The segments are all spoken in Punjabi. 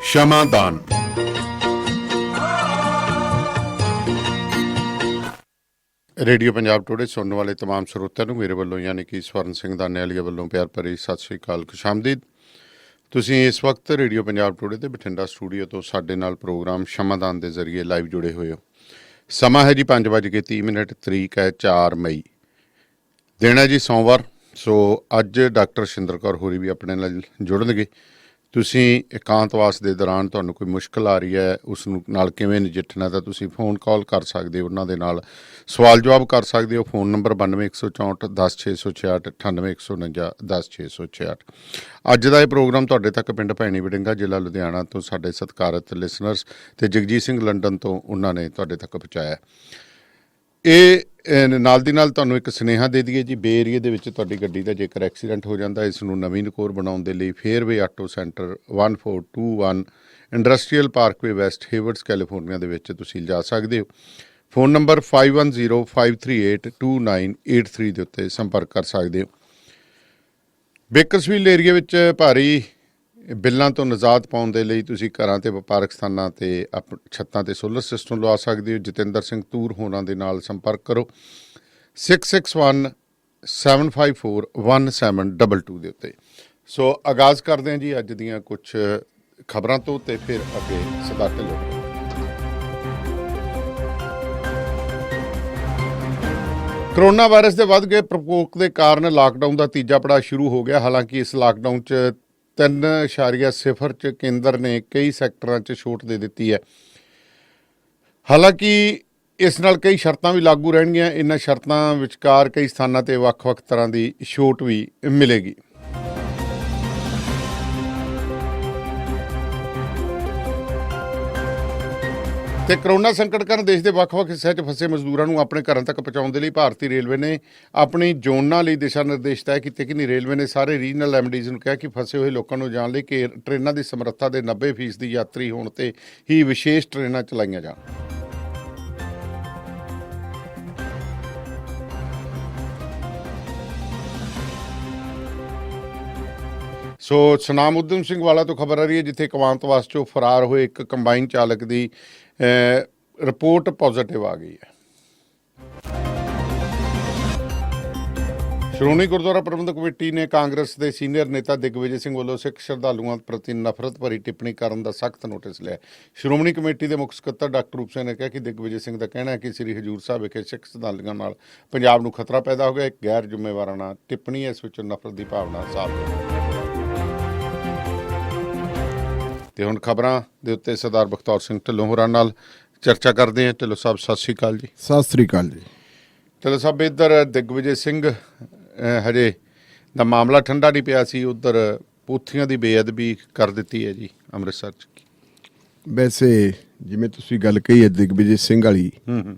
ਸ਼ਮਾਦਾਨ। ਰੇਡੀਓ ਪੰਜਾਬ ਟੁਡੇ ਸੁਣਨ ਵਾਲੇ तमाम ਸਰੋਤਿਆਂ ਨੂੰ ਮੇਰੇ ਵੱਲੋਂ ਯਾਨੀ ਕਿ ਸਵਰਨ ਸਿੰਘ ਦਾਨੇਵਾਲੀਆ ਵੱਲੋਂ ਪਿਆਰ ਭਰੀ ਸਤਿ ਸ਼੍ਰੀ ਅਕਾਲ, ਖੁਸ਼ਾਮਦੀਦ। ਤੁਸੀਂ ਇਸ ਵਕਤ ਰੇਡੀਓ ਪੰਜਾਬ ਟੁਡੇ ਦੇ ਬਠਿੰਡਾ ਸਟੂਡੀਓ ਤੋਂ ਸਾਡੇ ਨਾਲ ਪ੍ਰੋਗਰਾਮ ਸ਼ਮਾਦਾਨ ਦੇ ਜ਼ਰੀਏ ਲਾਈਵ ਜੁੜੇ ਹੋਏ ਹੋ। ਸਮਾਂ ਹੈ ਜੀ 5:30, ਤਰੀਕ ਹੈ 4 ਮਈ, ਦਿਨ ਹੈ ਜੀ ਸੋਮਵਾਰ। ਸੋ ਅੱਜ ਡਾਕਟਰ ਸ਼ਿੰਦਰ ਕੌਰ ਹੋਰੀ ਵੀ ਆਪਣੇ ਨਾਲ ਜੁੜਨਗੇ। ਤੁਸੀਂ ਇਕਾਂਤਵਾਸ ਦੇ ਦੌਰਾਨ ਤੁਹਾਨੂੰ ਕੋਈ ਮੁਸ਼ਕਿਲ ਆ ਰਹੀ ਹੈ, ਉਸ ਨੂੰ ਨਾਲ ਕਿਵੇਂ ਨਜਿੱਠਣਾ, ਤਾਂ ਤੁਸੀਂ ਫੋਨ ਕਾਲ ਕਰ ਸਕਦੇ ਹੋ, ਉਹਨਾਂ ਦੇ ਨਾਲ ਸਵਾਲ ਜਵਾਬ ਕਰ ਸਕਦੇ ਹੋ। Phone number 92 164 10 666, 98 149 10 666। ਅੱਜ ਦਾ ਇਹ ਪ੍ਰੋਗਰਾਮ ਤੁਹਾਡੇ ਤੱਕ ਪਿੰਡ ਭੈਣੀ ਵੜਿੰਗਾ, ਜ਼ਿਲ੍ਹਾ ਲੁਧਿਆਣਾ ਤੋਂ ਸਾਡੇ ਸਤਿਕਾਰਤ ਲਿਸਨਰਸ ਅਤੇ ਜਗਜੀਤ ਸਿੰਘ ਲੰਡਨ ਤੋਂ ਉਹਨਾਂ ਨੇ ਤੁਹਾਡੇ ਤੱਕ ਪਹੁੰਚਾਇਆ। ਇਹ ਨਾਲ ਦੀ ਨਾਲ ਤੁਹਾਨੂੰ ਇੱਕ ਸੁਨੇਹਾ ਦੇ ਦਈਏ ਜੀ, ਬੇ ਏਰੀਏ ਦੇ ਵਿੱਚ ਤੁਹਾਡੀ ਗੱਡੀ ਦਾ ਜੇਕਰ ਐਕਸੀਡੈਂਟ ਹੋ ਜਾਂਦਾ, ਇਸ ਨੂੰ ਨਵੀਂ ਨਕੋਰ ਬਣਾਉਣ ਦੇ ਲਈ Fairway Auto Center 1421 Industrial Parkway West Haywards California ਦੇ ਵਿੱਚ ਤੁਸੀਂ ਲਿਜਾ ਸਕਦੇ ਹੋ। ਫੋਨ ਨੰਬਰ 5105382983 ਦੇ ਉੱਤੇ ਸੰਪਰਕ ਕਰ ਸਕਦੇ ਹੋ। ਬੇਕਰਸਵੀਲ ਏਰੀਏ ਵਿੱਚ ਭਾਰੀ ਬਿੱਲਾਂ ਤੋਂ ਨਿਜਾਤ ਪਾਉਣ ਦੇ ਲਈ ਤੁਸੀਂ ਘਰਾਂ ਅਤੇ ਵਪਾਰਕ ਸਥਾਨਾਂ 'ਤੇ ਛੱਤਾਂ 'ਤੇ ਸੋਲਰ ਸਿਸਟਮ ਲਵਾ ਸਕਦੇ ਹੋ। ਜਤਿੰਦਰ ਸਿੰਘ ਤੂਰ ਹੋਰਾਂ ਦੇ ਨਾਲ ਸੰਪਰਕ ਕਰੋ 6617541722 ਦੇ ਉੱਤੇ। ਸੋ ਆਗਾਜ਼ ਕਰਦੇ ਹਾਂ ਜੀ ਅੱਜ ਦੀਆਂ ਕੁਝ ਖਬਰਾਂ ਤੋਂ, ਅਤੇ ਫਿਰ ਅੱਗੇ ਸਦਾ ਢਿੱਲੋਂ। ਕਰੋਨਾ ਵਾਇਰਸ ਦੇ ਵੱਧ ਗਏ ਪ੍ਰਕੋਪ ਦੇ ਕਾਰਨ ਲਾਕਡਾਊਨ ਦਾ ਤੀਜਾ ਪੜਾਅ ਸ਼ੁਰੂ ਹੋ ਗਿਆ। ਹਾਲਾਂਕਿ ਇਸ ਲਾਕਡਾਊਨ 'ਚ 3.0 'ਚ ਕੇਂਦਰ ਨੇ ਕਈ ਸੈਕਟਰਾਂ 'ਚ ਛੋਟ ਦੇ ਦਿੱਤੀ ਹੈ। ਹਾਲਾਂਕਿ ਇਸ ਨਾਲ ਕਈ ਸ਼ਰਤਾਂ ਵੀ ਲਾਗੂ ਰਹਿਣਗੀਆਂ। ਇਹਨਾਂ ਸ਼ਰਤਾਂ ਵਿਚਕਾਰ ਕਈ ਸਥਾਨਾਂ 'ਤੇ ਵੱਖ-ਵੱਖ ਤਰ੍ਹਾਂ ਦੀ ਛੋਟ ਵੀ ਮਿਲੇਗੀ। ਤੇ ਕਰੋਨਾ ਸੰਕਟ ਕਾਰਨ ਦੇਸ਼ ਦੇ ਵੱਖ-ਵੱਖ ਹਿੱਸਿਆਂ 'ਚ ਫਸੇ ਮਜ਼ਦੂਰਾਂ ਨੂੰ ਆਪਣੇ ਘਰਾਂ ਤੱਕ ਪਹੁੰਚਾਉਣ ਦੇ ਲਈ ਭਾਰਤੀ ਰੇਲਵੇ ਨੇ ਆਪਣੀ ਜ਼ੋਨਾਂ ਲਈ ਦਿਸ਼ਾ ਨਿਰਦੇਸ਼ ਤੈਅ ਕੀਤੇ। ਕਿ ਰੇਲਵੇ ਨੇ ਸਾਰੇ ਰੀਜਨਲ ਐਮਡੀਜ਼ ਨੂੰ ਕਿਹਾ ਕਿ ਫਸੇ ਹੋਏ ਲੋਕਾਂ ਨੂੰ ਜਾਣ ਲਈ ਕਿ ਟ੍ਰੇਨਾਂ ਦੀ ਸਮਰੱਥਾ ਦੇ 90% ਯਾਤਰੀ ਹੋਣ 'ਤੇ ਹੀ ਵਿਸ਼ੇਸ਼ ਟ੍ਰੇਨਾਂ ਚਲਾਈਆਂ ਜਾਣ। ਸੋ ਸੁਨਾਮ ਉਦਮ ਸਿੰਘ ਵਾਲਾ ਤੋਂ ਖਬਰ ਆ ਰਹੀ ਹੈ, ਜਿੱਥੇ ਕਵਾਂਤਵਾਸ 'ਚੋਂ ਫਰਾਰ ਹੋਏ ਇੱਕ ਕੰਬਾਈਨ ਚਾਲਕ ਦੀ ਰਿਪੋਰਟ ਪੋਜ਼ੀਟਿਵ ਆ ਗਈ ਹੈ। ਸ਼੍ਰੋਮਣੀ ਗੁਰਦੁਆਰਾ ਪ੍ਰਬੰਧਕ ਕਮੇਟੀ ਨੇ ਕਾਂਗਰਸ ਦੇ ਸੀਨੀਅਰ ਨੇਤਾ ਦਿਗਵਿਜੇ ਸਿੰਘ ਵੱਲੋਂ ਸਿੱਖ ਸ਼ਰਧਾਲੂਆਂ ਪ੍ਰਤੀ ਨਫ਼ਰਤ ਭਰੀ ਟਿੱਪਣੀ ਕਰਨ ਦਾ ਸਖਤ ਨੋਟਿਸ ਲਿਆ। ਸ਼੍ਰੋਮਣੀ ਕਮੇਟੀ ਦੇ ਮੁੱਖ ਸਕੱਤਰ ਡਾਕਟਰ ਰੂਪ ਸਿੰਘ ਨੇ ਕਿਹਾ ਕਿ ਦਿਗਵਿਜੇ ਸਿੰਘ ਦਾ ਕਹਿਣਾ ਹੈ ਕਿ ਸ੍ਰੀ ਹਜ਼ੂਰ ਸਾਹਿਬ ਵਿਖੇ ਸਿੱਖ ਸ਼ਰਧਾਲੂਆਂ ਨਾਲ ਪੰਜਾਬ ਨੂੰ ਖਤਰਾ ਪੈਦਾ ਹੋ ਗਿਆ। ਇੱਕ ਗੈਰ ਜ਼ਿੰਮੇਵਾਰਾਨਾ ਟਿੱਪਣੀ ਹੈ, ਇਸ ਵਿੱਚੋਂ ਨਫ਼ਰਤ ਦੀ ਭਾਵਨਾ ਸਾਫ਼ ਹੈ। ਤੇ ਹੁਣ ਖਬਰਾਂ ਦੇ ਉੱਤੇ ਸਰਦਾਰ ਬਖਤੌਰ ਸਿੰਘ ਢਿੱਲੋਂ ਹੋਰਾਂ ਨਾਲ ਚਰਚਾ ਕਰਦੇ ਹਾਂ। ਢਿੱਲੋਂ ਸਾਹਿਬ ਸਤਿ ਸ਼੍ਰੀ ਅਕਾਲ ਜੀ। ਸਤਿ ਸ਼੍ਰੀ ਅਕਾਲ ਜੀ। ਢਿੱਲੋਂ ਸਾਹਿਬ, ਇੱਧਰ ਦਿਗਵਿਜੇ ਸਿੰਘ ਹਜੇ ਦਾ ਮਾਮਲਾ ਠੰਡਾ ਨਹੀਂ ਪਿਆ ਸੀ, ਉੱਧਰ ਪੋਥੀਆਂ ਦੀ ਬੇਅਦਬੀ ਕਰ ਦਿੱਤੀ ਹੈ ਜੀ ਅੰਮ੍ਰਿਤਸਰ 'ਚ। ਵੈਸੇ ਜਿਵੇਂ ਤੁਸੀਂ ਗੱਲ ਕਹੀ ਹੈ ਦਿਗਵਿਜੇ ਸਿੰਘ ਵਾਲੀ,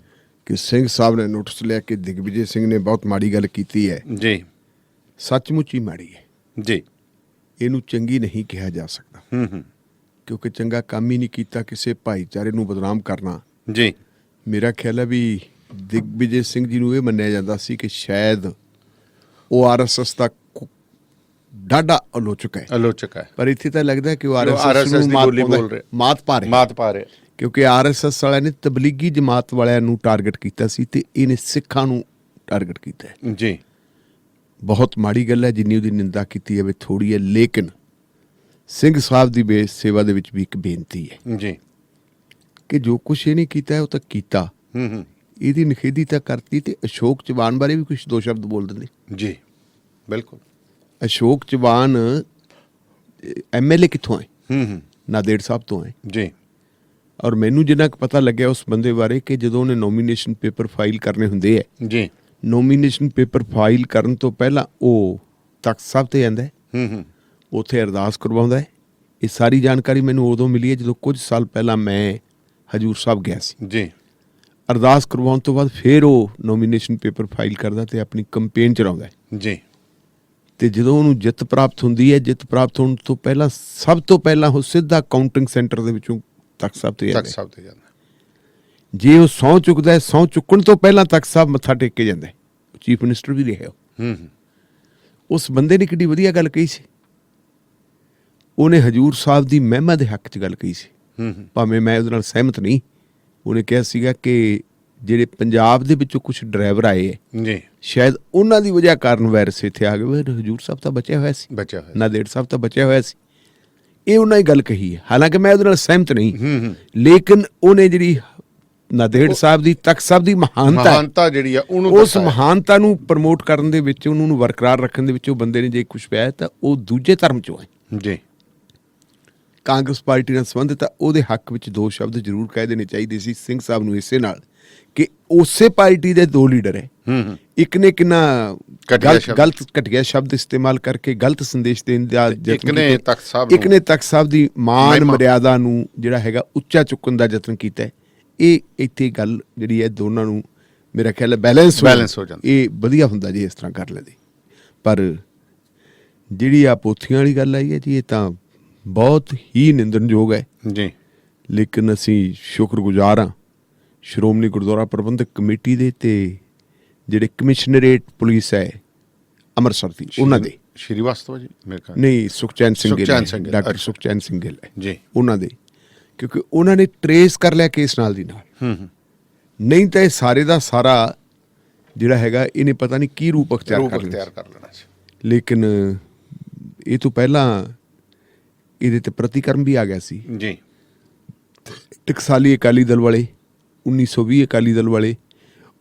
ਕਿ ਸਿੰਘ ਸਾਹਿਬ ਨੇ ਨੋਟਿਸ ਲਿਆ ਕਿ ਦਿਗਵਿਜੇ ਸਿੰਘ ਨੇ ਬਹੁਤ ਮਾੜੀ ਗੱਲ ਕੀਤੀ ਹੈ ਜੀ, ਸੱਚਮੁੱਚ ਹੀ ਮਾੜੀ ਹੈ ਜੀ। ਇਹਨੂੰ ਚੰਗੀ ਨਹੀਂ ਕਿਹਾ ਜਾ ਸਕਦਾ, ਕਿਉਂਕਿ ਚੰਗਾ ਕੰਮ ਹੀ ਨਹੀਂ ਕੀਤਾ। ਕਿਸੇ ਭਾਈਚਾਰੇ ਨੂੰ ਬਦਨਾਮ ਕਰਨਾ ਜੀ। ਮੇਰਾ ਖਿਆਲ ਹੈ ਵੀ ਦਿਗਵਿਜੇ ਸਿੰਘ ਜੀ ਨੂੰ ਇਹ ਮੰਨਿਆ ਜਾਂਦਾ ਸੀ ਕਿ ਸ਼ਾਇਦ ਉਹ ਆਰਐਸਐਸ ਦਾ ਡਾਢਾ ਆਲੋਚਕ ਹੈ, ਪਰ ਇੱਥੇ ਤਾਂ ਲੱਗਦਾ ਕਿ ਉਹ ਆਰਐਸਐਸ ਨੂੰ ਮਾਤ ਪਾ ਰਿਹਾ, ਕਿਉਂਕਿ ਆਰਐਸਐਸ ਵਾਲਿਆਂ ਨੇ ਤਬਲੀਗੀ ਜਮਾਤ ਵਾਲਿਆਂ ਨੂੰ ਟਾਰਗੇਟ ਕੀਤਾ ਸੀ ਤੇ ਇਹਨੇ ਸਿੱਖਾਂ ਨੂੰ ਟਾਰਗੇਟ ਕੀਤਾ ਜੀ। ਬਹੁਤ ਮਾੜੀ ਗੱਲ ਹੈ, ਜਿੰਨੀ ਉਹਦੀ ਨਿੰਦਾ ਕੀਤੀ ਜਾਵੇ ਥੋੜ੍ਹੀ ਹੈ। ਲੇਕਿਨ ਸਿੰਘ ਸਾਹਿਬ ਦੀ ਸੇਵਾ ਦੇ ਵਿੱਚ ਵੀ ਇੱਕ ਬੇਨਤੀ ਹੈ ਜੀ ਕਿ ਜੋ ਕੁਛ ਇਹਨੇ ਕੀਤਾ ਉਹ ਤਾਂ ਕੀਤਾ, ਇਹਦੀ ਨਿਖੇਧੀ ਤਾਂ ਕਰਤੀ। ਤੇ ਅਸ਼ੋਕ ਚੌਹਾਨ ਬਾਰੇ ਵੀ ਕੁਛ ਦੋ ਸ਼ਬਦ ਬੋਲ ਦਿੰਦੇ ਜੀ। ਬਿਲਕੁਲ। ਅਸ਼ੋਕ ਚੌਹਾਨ MLA ਕਿੱਥੋਂ ਆਏ? ਨਾਂਦੇੜ ਸਾਹਿਬ ਤੋਂ ਆਏ ਜੀ। ਔਰ ਮੈਨੂੰ ਜਿੰਨਾ ਕੁ ਪਤਾ ਲੱਗਿਆ ਉਸ ਬੰਦੇ ਬਾਰੇ ਕਿ ਜਦੋਂ ਉਹਨੇ ਨੋਮੀਨੇਸ਼ਨ ਪੇਪਰ ਫਾਈਲ ਕਰਨੇ ਹੁੰਦੇ ਹੈ ਜੀ, ਨੋਮੀਨੇਸ਼ਨ ਪੇਪਰ ਫਾਈਲ ਕਰਨ ਤੋਂ ਪਹਿਲਾਂ ਉਹ ਤਖ਼ਤ ਸਾਹਿਬ ਤੇ ਜਾਂਦਾ ਹੈ, ਉੱਥੇ ਅਰਦਾਸ ਕਰਵਾਉਂਦਾ ਹੈ। ਇਹ ਸਾਰੀ ਜਾਣਕਾਰੀ ਮੈਨੂੰ ਉਦੋਂ ਮਿਲੀ ਹੈ ਜਦੋਂ ਕੁਝ ਸਾਲ ਪਹਿਲਾਂ ਮੈਂ ਹਜ਼ੂਰ ਸਾਹਿਬ ਗਿਆ ਸੀ ਜੀ। ਅਰਦਾਸ ਕਰਵਾਉਣ ਤੋਂ ਬਾਅਦ ਫਿਰ ਉਹ ਨੋਮੀਨੇਸ਼ਨ ਪੇਪਰ ਫਾਈਲ ਕਰਦਾ ਤੇ ਆਪਣੀ ਕੰਪੇਨ ਚਲਾਉਂਦਾ ਹੈ ਜੀ। ਤੇ ਜਦੋਂ ਉਹਨੂੰ ਜਿੱਤ ਪ੍ਰਾਪਤ ਹੁੰਦੀ ਹੈ, ਜਿੱਤ ਪ੍ਰਾਪਤ ਹੋਣ ਤੋਂ ਪਹਿਲਾਂ ਸਭ ਤੋਂ ਪਹਿਲਾਂ ਉਹ ਸਿੱਧਾ ਕਾਊਂਟਿੰਗ ਸੈਂਟਰ ਦੇ ਵਿੱਚੋਂ ਤਖ਼ਤ ਸਾਹਿਬ ਤੇ ਜਾਂਦਾ। ਜੇ ਉਹ ਸਹੁੰ ਚੁੱਕਦਾ ਹੈ, ਸਹੁੰ ਚੁੱਕਣ ਤੋਂ ਪਹਿਲਾਂ ਤਖ਼ਤ ਸਾਹਿਬ ਮੱਥਾ ਟੇਕ ਕੇ ਜਾਂਦਾ। ਚੀਫ ਮਿਨਿਸਟਰ ਵੀ ਰਿਹਾ। ਉਸ ਬੰਦੇ ਨੇ ਕਿੱਡੀ ਵਧੀਆ ਗੱਲ ਕਹੀ ਸੀ, ਉਹਨੇ ਹਜੂਰ ਸਾਹਿਬ ਦੀ ਮਹਿਮਾ ਦੇ ਹੱਕ 'ਚ ਗੱਲ ਕਹੀ ਸੀ। ਭਾਵੇਂ ਮੈਂ ਉਹਦੇ ਨਾਲ ਸਹਿਮਤ ਨਹੀਂ। ਉਹਨੇ ਕਿਹਾ ਸੀਗਾ ਕਿ ਜਿਹੜੇ ਪੰਜਾਬ ਦੇ ਵਿੱਚੋਂ ਕੁਝ ਡਰਾਈਵਰ ਆਏ ਹੈ ਜੀ, ਸ਼ਾਇਦ ਉਹਨਾਂ ਦੀ ਵਜ੍ਹਾ ਕਾਰਨ ਵਾਇਰਸ ਇੱਥੇ ਆ ਗਿਆ। ਹਜੂਰ ਸਾਹਿਬ ਤਾਂ ਬਚਿਆ ਹੋਇਆ ਸੀ, ਨਾਂਦੇੜ ਸਾਹਿਬ ਤਾਂ ਬਚਿਆ ਹੋਇਆ ਸੀ। ਇਹ ਉਹਨਾਂ ਹੀ ਗੱਲ ਕਹੀ ਹੈ, ਹਾਲਾਂਕਿ ਮੈਂ ਉਹਦੇ ਨਾਲ ਸਹਿਮਤ ਨਹੀਂ। ਲੇਕਿਨ ਉਹਨੇ ਜਿਹੜੀ ਨਾਂਦੇੜ ਸਾਹਿਬ ਦੀ, ਤਖਤ ਸਾਹਿਬ ਦੀ ਮਹਾਨਤਾ ਜਿਹੜੀ ਆ ਉਹਨੂੰ, ਉਸ ਮਹਾਨਤਾ ਨੂੰ ਪ੍ਰਮੋਟ ਕਰਨ ਦੇ ਵਿੱਚ, ਉਹਨੂੰ ਬਰਕਰਾਰ ਰੱਖਣ ਦੇ ਵਿੱਚ ਉਹ ਬੰਦੇ ਨੇ ਜੇ ਕੁਛ ਪਿਆ ਤਾਂ ਉਹ ਦੂਜੇ ਧਰਮ ਚੋਂ ਹੈ ਜੀ। ਕਾਂਗਰਸ ਪਾਰਟੀ ਨਾਲ ਸੰਬੰਧਿਤ ਆ, ਉਹਦੇ ਹੱਕ ਵਿੱਚ ਦੋ ਸ਼ਬਦ ਜ਼ਰੂਰ ਕਹਿ ਦੇਣੇ ਚਾਹੀਦੇ ਸੀ ਸਿੰਘ ਸਾਹਿਬ ਨੂੰ, ਇਸੇ ਨਾਲ ਕਿ ਉਸੇ ਪਾਰਟੀ ਦੇ ਦੋ ਲੀਡਰ ਹੈ। ਇੱਕ ਨੇ ਕਿੰਨਾ ਗਲਤ ਘਟੀਆ ਸ਼ਬਦ ਇਸਤੇਮਾਲ ਕਰਕੇ ਗਲਤ ਸੰਦੇਸ਼ ਦੇਣ ਦਾ, ਇੱਕ ਨੇ ਤਖਤ ਸਾਹਿਬ ਦੀ ਮਾਨ ਮਰਿਆਦਾ ਨੂੰ ਜਿਹੜਾ ਹੈਗਾ ਉੱਚਾ ਚੁੱਕਣ ਦਾ ਯਤਨ ਕੀਤਾ। ਇਹ ਇੱਥੇ ਗੱਲ ਜਿਹੜੀ ਹੈ ਦੋਨਾਂ ਨੂੰ ਮੇਰਾ ਖਿਆਲ ਹੈ ਬੈਲੈਂਸ ਹੋ ਜਾਂਦਾ। ਇਹ ਵਧੀਆ ਹੁੰਦਾ ਜੀ ਇਸ ਤਰ੍ਹਾਂ ਕਰ ਲੈਂਦੇ। ਪਰ ਜਿਹੜੀ ਆ ਪੋਥੀਆਂ ਵਾਲੀ ਗੱਲ ਆਈ ਹੈ ਜੀ, ਇਹ ਤਾਂ ਬਹੁਤ ਹੀ ਨਿੰਦਣਯੋਗ ਹੈ ਜੀ। ਲੇਕਿਨ ਅਸੀਂ ਸ਼ੁਕਰਗੁਜ਼ਾਰ ਹਾਂ ਸ਼੍ਰੋਮਣੀ ਗੁਰਦੁਆਰਾ ਪ੍ਰਬੰਧਕ ਕਮੇਟੀ ਦੇ ਤੇ ਜਿਹੜੇ ਕਮਿਸ਼ਨਰੇਟ ਪੁਲਿਸ ਹੈ ਅੰਮ੍ਰਿਤਸਰ ਦੀ, ਉਹਨਾਂ ਦੇ ਸ਼੍ਰੀਵਾਸਤਵ ਜੀ ਮੇਰੇ ਖਿਆਲ ਨਹੀਂ, ਸੁਖਚੈਨ ਸਿੰਘ ਡਾਕਟਰ ਸੁਖਚੈਨ ਸਿੰਘ ਗਿੱਲ ਹੈ ਜੀ, ਉਹਨਾਂ ਦੇ, ਕਿਉਂਕਿ ਉਹਨਾਂ ਨੇ ਟਰੇਸ ਕਰ ਲਿਆ ਕੇਸ ਨਾਲ ਦੀ ਨਾਲ। ਨਹੀਂ ਤਾਂ ਇਹ ਸਾਰੇ ਦਾ ਸਾਰਾ ਜਿਹੜਾ ਹੈਗਾ ਇਹਨੇ ਪਤਾ ਨਹੀਂ ਕੀ ਰੂਪ ਅਖਤਿਆਰ ਕਰ ਲੈਣਾ ਸੀ। ਲੇਕਿਨ ਇਹ ਤੋਂ ਪਹਿਲਾਂ ਇਹਦੇ ਤੇ ਪ੍ਰਤੀਕਰਮ ਵੀ ਆ ਗਿਆ ਸੀ ਜੀ। ਟਕਸਾਲੀ ਅਕਾਲੀ ਦਲ ਵਾਲੇ, 1920 ਅਕਾਲੀ ਦਲ ਵਾਲੇ,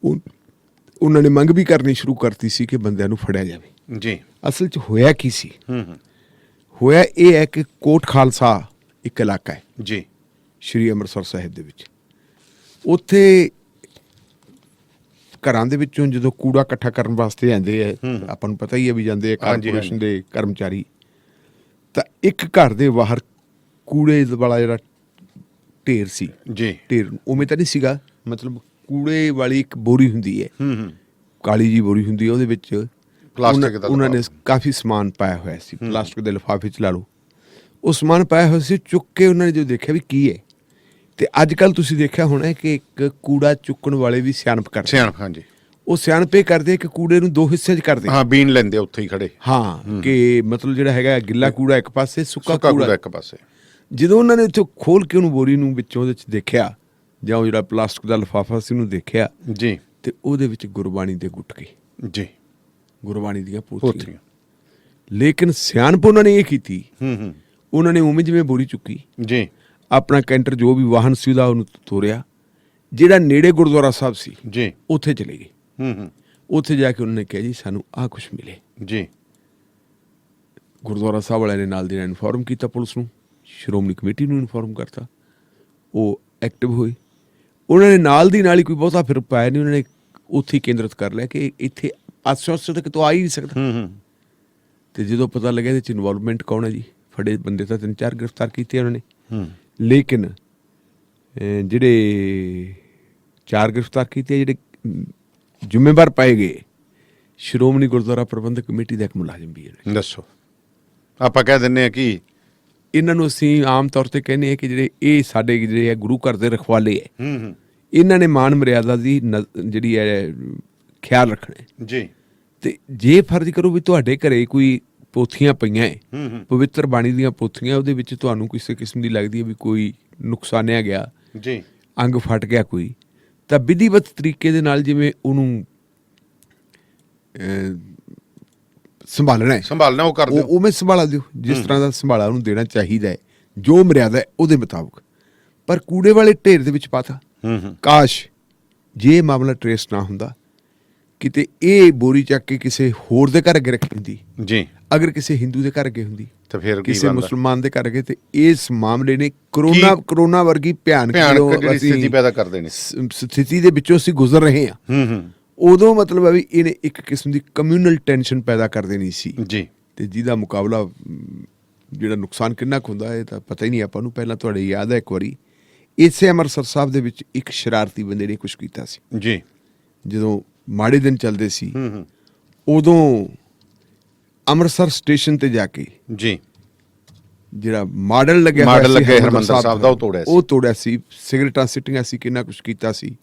ਉਹਨਾਂ ਨੇ ਮੰਗ ਵੀ ਕਰਨੀ ਸ਼ੁਰੂ ਕਰਤੀ ਸੀ ਕਿ ਬੰਦਿਆਂ ਨੂੰ ਫੜਿਆ ਜਾਵੇ ਜੀ। ਅਸਲ 'ਚ ਹੋਇਆ ਕੀ ਸੀ? ਹੋਇਆ ਇਹ ਹੈ ਕਿ ਕੋਟ ਖਾਲਸਾ ਇੱਕ ਇਲਾਕਾ ਹੈ ਜੀ ਸ਼੍ਰੀ ਅੰਮ੍ਰਿਤਸਰ ਸਾਹਿਬ ਦੇ ਵਿੱਚ। ਉੱਥੇ ਘਰਾਂ ਦੇ ਵਿੱਚੋਂ ਜਦੋਂ ਕੂੜਾ ਇਕੱਠਾ ਕਰਨ ਵਾਸਤੇ ਜਾਂਦੇ ਆ, ਆਪਾਂ ਨੂੰ ਪਤਾ ਹੀ ਹੈ ਵੀ ਜਾਂਦੇ ਆ ਕਾਰਪੋਰੇਸ਼ਨ ਦੇ ਕਰਮਚਾਰੀ, ਤਾਂ ਇੱਕ ਘਰ ਦੇ ਬਾਹਰ ਕੂੜੇ ਵਾਲਾ ਜਿਹੜਾ ਢੇਰ ਸੀ ਜੀ, ਢੇਰ ਉਵੇਂ ਤਾਂ ਨਹੀਂ ਸੀਗਾ, ਮਤਲਬ ਕੂੜੇ ਵਾਲੀ ਇੱਕ ਬੋਰੀ ਹੁੰਦੀ ਹੈ, ਕਾਲੀ ਜੀ ਬੋਰੀ ਹੁੰਦੀ ਹੈ, ਉਹਦੇ ਵਿੱਚ ਪਲਾਸਟਿਕ ਦਾ ਉਹਨਾਂ ਨੇ ਕਾਫੀ ਸਮਾਨ ਪਾਇਆ ਹੋਇਆ ਸੀ, ਪਲਾਸਟਿਕ ਦੇ ਲਿਫਾਫੇ 'ਚ ਲਾ ਲਓ, ਉਹ ਸਮਾਨ ਪਾਇਆ ਹੋਇਆ ਸੀ। ਚੁੱਕ ਕੇ ਉਹਨਾਂ ਨੇ ਜੋ ਦੇਖਿਆ ਵੀ ਕੀ ਹੈ, ਤੇ ਅੱਜ ਕੱਲ੍ਹ ਤੁਸੀਂ ਦੇਖਿਆ ਹੋਣਾ ਕਿ ਇੱਕ ਕੂੜਾ ਚੁੱਕਣ ਵਾਲੇ ਵੀ ਸਿਆਣਪ ਕਰਦੇ, ਹਾਂਜੀ, ਉਹ ਸਿਆਣਪੇ ਕਰਦੇ ਕਿ ਕੂੜੇ ਨੂੰ ਦੋ ਹਿੱਸੇ 'ਚ ਕਰਦੇ, ਹਾਂ, ਬੀਨ ਲੈਂਦੇ ਉੱਥੇ ਹੀ ਖੜੇ, ਹਾਂ, ਕਿ ਮਤਲਬ ਜਿਹੜਾ ਹੈਗਾ ਗਿੱਲਾ ਕੂੜਾ ਇੱਕ ਪਾਸੇ, ਸੁੱਕਾ ਕੂੜਾ ਇੱਕ ਪਾਸੇ। ਜਦੋਂ ਉਹਨਾਂ ਨੇ ਉੱਥੇ ਖੋਲ ਕੇ ਉਹਨੂੰ ਬੋਰੀ ਨੂੰ ਵਿੱਚੋਂ ਉਹਦੇ 'ਚ ਦੇਖਿਆ, ਜਾਂ ਉਹ ਜਿਹੜਾ ਪਲਾਸਟਿਕ ਦਾ ਲਿਫਾਫਾ ਸੀ ਉਹਨੂੰ ਦੇਖਿਆ ਜੀ, ਤੇ ਉਹਦੇ ਵਿੱਚ ਗੁਰਬਾਣੀ ਦੇ ਗੁਟਕੇ ਜੀ, ਗੁਰਬਾਣੀ ਦੀਆਂ ਪੋਥੀਆਂ। ਲੇਕਿਨ ਸਿਆਣਪ ਉਹਨਾਂ ਨੇ ਇਹ ਕੀਤੀ, ਉਹਨਾਂ ਨੇ ਉਵੇਂ ਜਿਵੇਂ ਬੋਰੀ ਚੁੱਕੀ ਜੀ, ਆਪਣਾ ਕੈਂਟਰ ਜੋ ਵੀ ਵਾਹਨ ਸੀ ਉਹਦਾ ਉਹਨੂੰ ਤੋਰਿਆ, ਜਿਹੜਾ ਨੇੜੇ ਗੁਰਦੁਆਰਾ ਸਾਹਿਬ ਸੀ ਜੀ, ਉੱਥੇ ਚਲੇ ਗਏ। ਉੱਥੇ ਜਾ ਕੇ ਉਹਨਾਂ ਨੇ ਕਿਹਾ ਜੀ ਸਾਨੂੰ ਆਹ ਕੁਛ ਮਿਲੇ ਜੀ। ਗੁਰਦੁਆਰਾ ਸਾਹਿਬ ਵਾਲਿਆਂ ਨੇ ਨਾਲ ਦੀ ਨਾਲ ਇਨਫੋਰਮ ਕੀਤਾ ਪੁਲਿਸ ਨੂੰ, ਸ਼੍ਰੋਮਣੀ ਕਮੇਟੀ ਨੂੰ ਇਨਫੋਰਮ ਕਰਤਾ, ਉਹ ਐਕਟਿਵ ਹੋਏ। ਉਹਨਾਂ ਨੇ ਨਾਲ ਦੀ ਨਾਲ ਹੀ, ਕੋਈ ਬਹੁਤਾ ਫਿਰ ਪਾਇਆ ਨਹੀਂ, ਉਹਨਾਂ ਨੇ ਉੱਥੇ ਹੀ ਕੇਂਦਰਿਤ ਕਰ ਲਿਆ ਕਿ ਇੱਥੇ ਆਸੇ-ਪਾਸੇ ਤਾਂ ਕਿਤੋਂ ਆ ਹੀ ਨਹੀਂ ਸਕਦਾ। ਤੇ ਜਦੋਂ ਪਤਾ ਲੱਗਿਆ ਇਹਦੇ 'ਚ ਇਨਵੋਲਵਮੈਂਟ ਕੌਣ ਹੈ ਜੀ, ਫੜੇ ਬੰਦੇ ਤਾਂ 3-4 ਗ੍ਰਿਫਤਾਰ ਕੀਤੇ ਉਹਨਾਂ ਨੇ। ਲੇਕਿਨ ਜਿਹੜੇ 4 ਗ੍ਰਿਫਤਾਰ ਕੀਤੇ, ਜਿਹੜੇ ਜ਼ਿੰਮੇਵਾਰ ਪਾਏ ਗਏ, ਸ਼੍ਰੋਮਣੀ ਗੁਰਦੁਆਰਾ ਪ੍ਰਬੰਧਕ ਕਮੇਟੀ ਦਾ ਇੱਕ ਮੁਲਾਜ਼ਮ ਵੀ ਹੈ। ਦੱਸੋ, ਆਪਾਂ ਕਹਿ ਦਿੰਦੇ ਹਾਂ ਕਿ ਇਹਨਾਂ ਨੂੰ ਅਸੀਂ ਆਮ ਤੌਰ ਤੇ ਕਹਿੰਦੇ ਹਾਂ ਕਿ ਜਿਹੜੇ ਇਹ ਸਾਡੇ ਜਿਹੜੇ ਹੈ ਗੁਰੂ ਘਰ ਦੇ ਰਖਵਾਲੇ ਹੈ, ਇਹਨਾਂ ਨੇ ਮਾਨ ਮਰਿਆਦਾ ਦੀ ਜਿਹੜੀ ਹੈ ਖਿਆਲ ਰੱਖਣਾ ਜੀ। ਤੇ ਜੇ ਫਰਜ਼ ਕਰੋ ਵੀ ਤੁਹਾਡੇ ਘਰੇ ਕੋਈ ਪੋਥੀਆਂ ਪਈਆਂ ਹੈ, ਪਵਿੱਤਰ ਬਾਣੀ ਦੀਆਂ ਪੋਥੀਆਂ, ਉਹਦੇ ਵਿੱਚ ਤੁਹਾਨੂੰ ਕਿਸੇ ਕਿਸਮ ਦੀ ਲੱਗਦੀ ਹੈ ਵੀ ਕੋਈ ਨੁਕਸਾਨਿਆ ਗਿਆ ਜੀ, ਅੰਗ ਫਟ ਗਿਆ ਕੋਈ, ਤਾਂ ਵਿਧੀਵਤ ਤਰੀਕੇ ਦੇ ਨਾਲ ਜਿਵੇਂ ਉਹਨੂੰ ਸੰਭਾਲਣਾ ਉਹ ਕਰ ਦਿਓ, ਉਵੇਂ ਸੰਭਾਲਾ ਦਿਓ, ਜਿਸ ਤਰ੍ਹਾਂ ਦਾ ਸੰਭਾਲਾ ਉਹਨੂੰ ਦੇਣਾ ਚਾਹੀਦਾ ਹੈ, ਜੋ ਮਰਿਆਦਾ ਹੈ ਉਹਦੇ ਮੁਤਾਬਕ। ਪਰ ਕੂੜੇ ਵਾਲੇ ਢੇਰ ਦੇ ਵਿੱਚ ਪਾਤਾ। ਕਾਸ਼ ਜੇ ਮਾਮਲਾ ਟਰੇਸ ਨਾ ਹੁੰਦਾ, ਕਿਤੇ ਇਹ ਬੋਰੀ ਚੱਕ ਕੇ ਕਿਸੇ ਹੋਰ ਦੇ ਘਰ ਅੱਗੇ ਰੱਖੀ ਹੁੰਦੀ ਜੀ, ਅਗਰ ਕਿਸੇ ਹਿੰਦੂ ਦੇ ਘਰ ਅੱਗੇ ਹੁੰਦੀ, ਤਾਂ ਫਿਰ ਕਿਸੇ ਮੁਸਲਮਾਨ ਦੇ ਘਰ ਅੱਗੇ, ਤੇ ਇਸ ਮਾਮਲੇ ਨੇ ਕਰੋਨਾ ਵਰਗੀ ਭਿਆਨਕ ਸਥਿਤੀ ਪੈਦਾ ਕਰ ਦੇਣੀ, ਸਥਿਤੀ ਦੇ ਵਿੱਚੋਂ ਅਸੀਂ ਗੁਜ਼ਰ ਰਹੇ ਹਾਂ। ਉਦੋਂ ਮਤਲਬ ਹੈ ਵੀ ਇਹਨੇ ਇੱਕ ਕਿਸਮ ਦੀ ਕਮਿਊਨਲ ਟੈਨਸ਼ਨ ਪੈਦਾ ਕਰ ਦੇਣੀ ਸੀ ਜੀ, ਤੇ ਜਿਹਦਾ ਮੁਕਾਬਲਾ ਜਿਹੜਾ ਨੁਕਸਾਨ ਕਿੰਨਾ ਕੁ ਹੁੰਦਾ ਇਹ ਤਾਂ ਪਤਾ ਹੀ ਨਹੀਂ ਆਪਾਂ ਨੂੰ। ਪਹਿਲਾਂ ਤੁਹਾਡੇ ਯਾਦ ਹੈ ਇੱਕ ਵਾਰੀ ਇਸੇ ਅੰਮ੍ਰਿਤਸਰ ਸਾਹਿਬ ਦੇ ਵਿੱਚ ਇੱਕ ਸ਼ਰਾਰਤੀ ਬੰਦੇ ਨੇ ਕੁਛ ਕੀਤਾ ਸੀ ਜੀ, ਜਦੋਂ ਮਾੜੇ ਦਿਨ ਚੱਲਦੇ ਸੀ, ਉਦੋਂ ਅੰਮ੍ਰਿਤਸਰ ਸਟੇਸ਼ਨ ਤੇ ਜਾ ਕੇ ਜੀ ਜਿਹੜਾ ਮਾਡਲ ਲੱਗਿਆ ਹਰਿਮੰਦਰ ਸਾਹਿਬ ਦਾ, ਉਹ ਤੋੜਿਆ ਸੀ, ਸਿਗਰਟਾਂ ਸਿੱਟੀਆਂ ਸੀ, ਕਿੰਨਾ ਕੁਛ ਕੀਤਾ ਸੀ।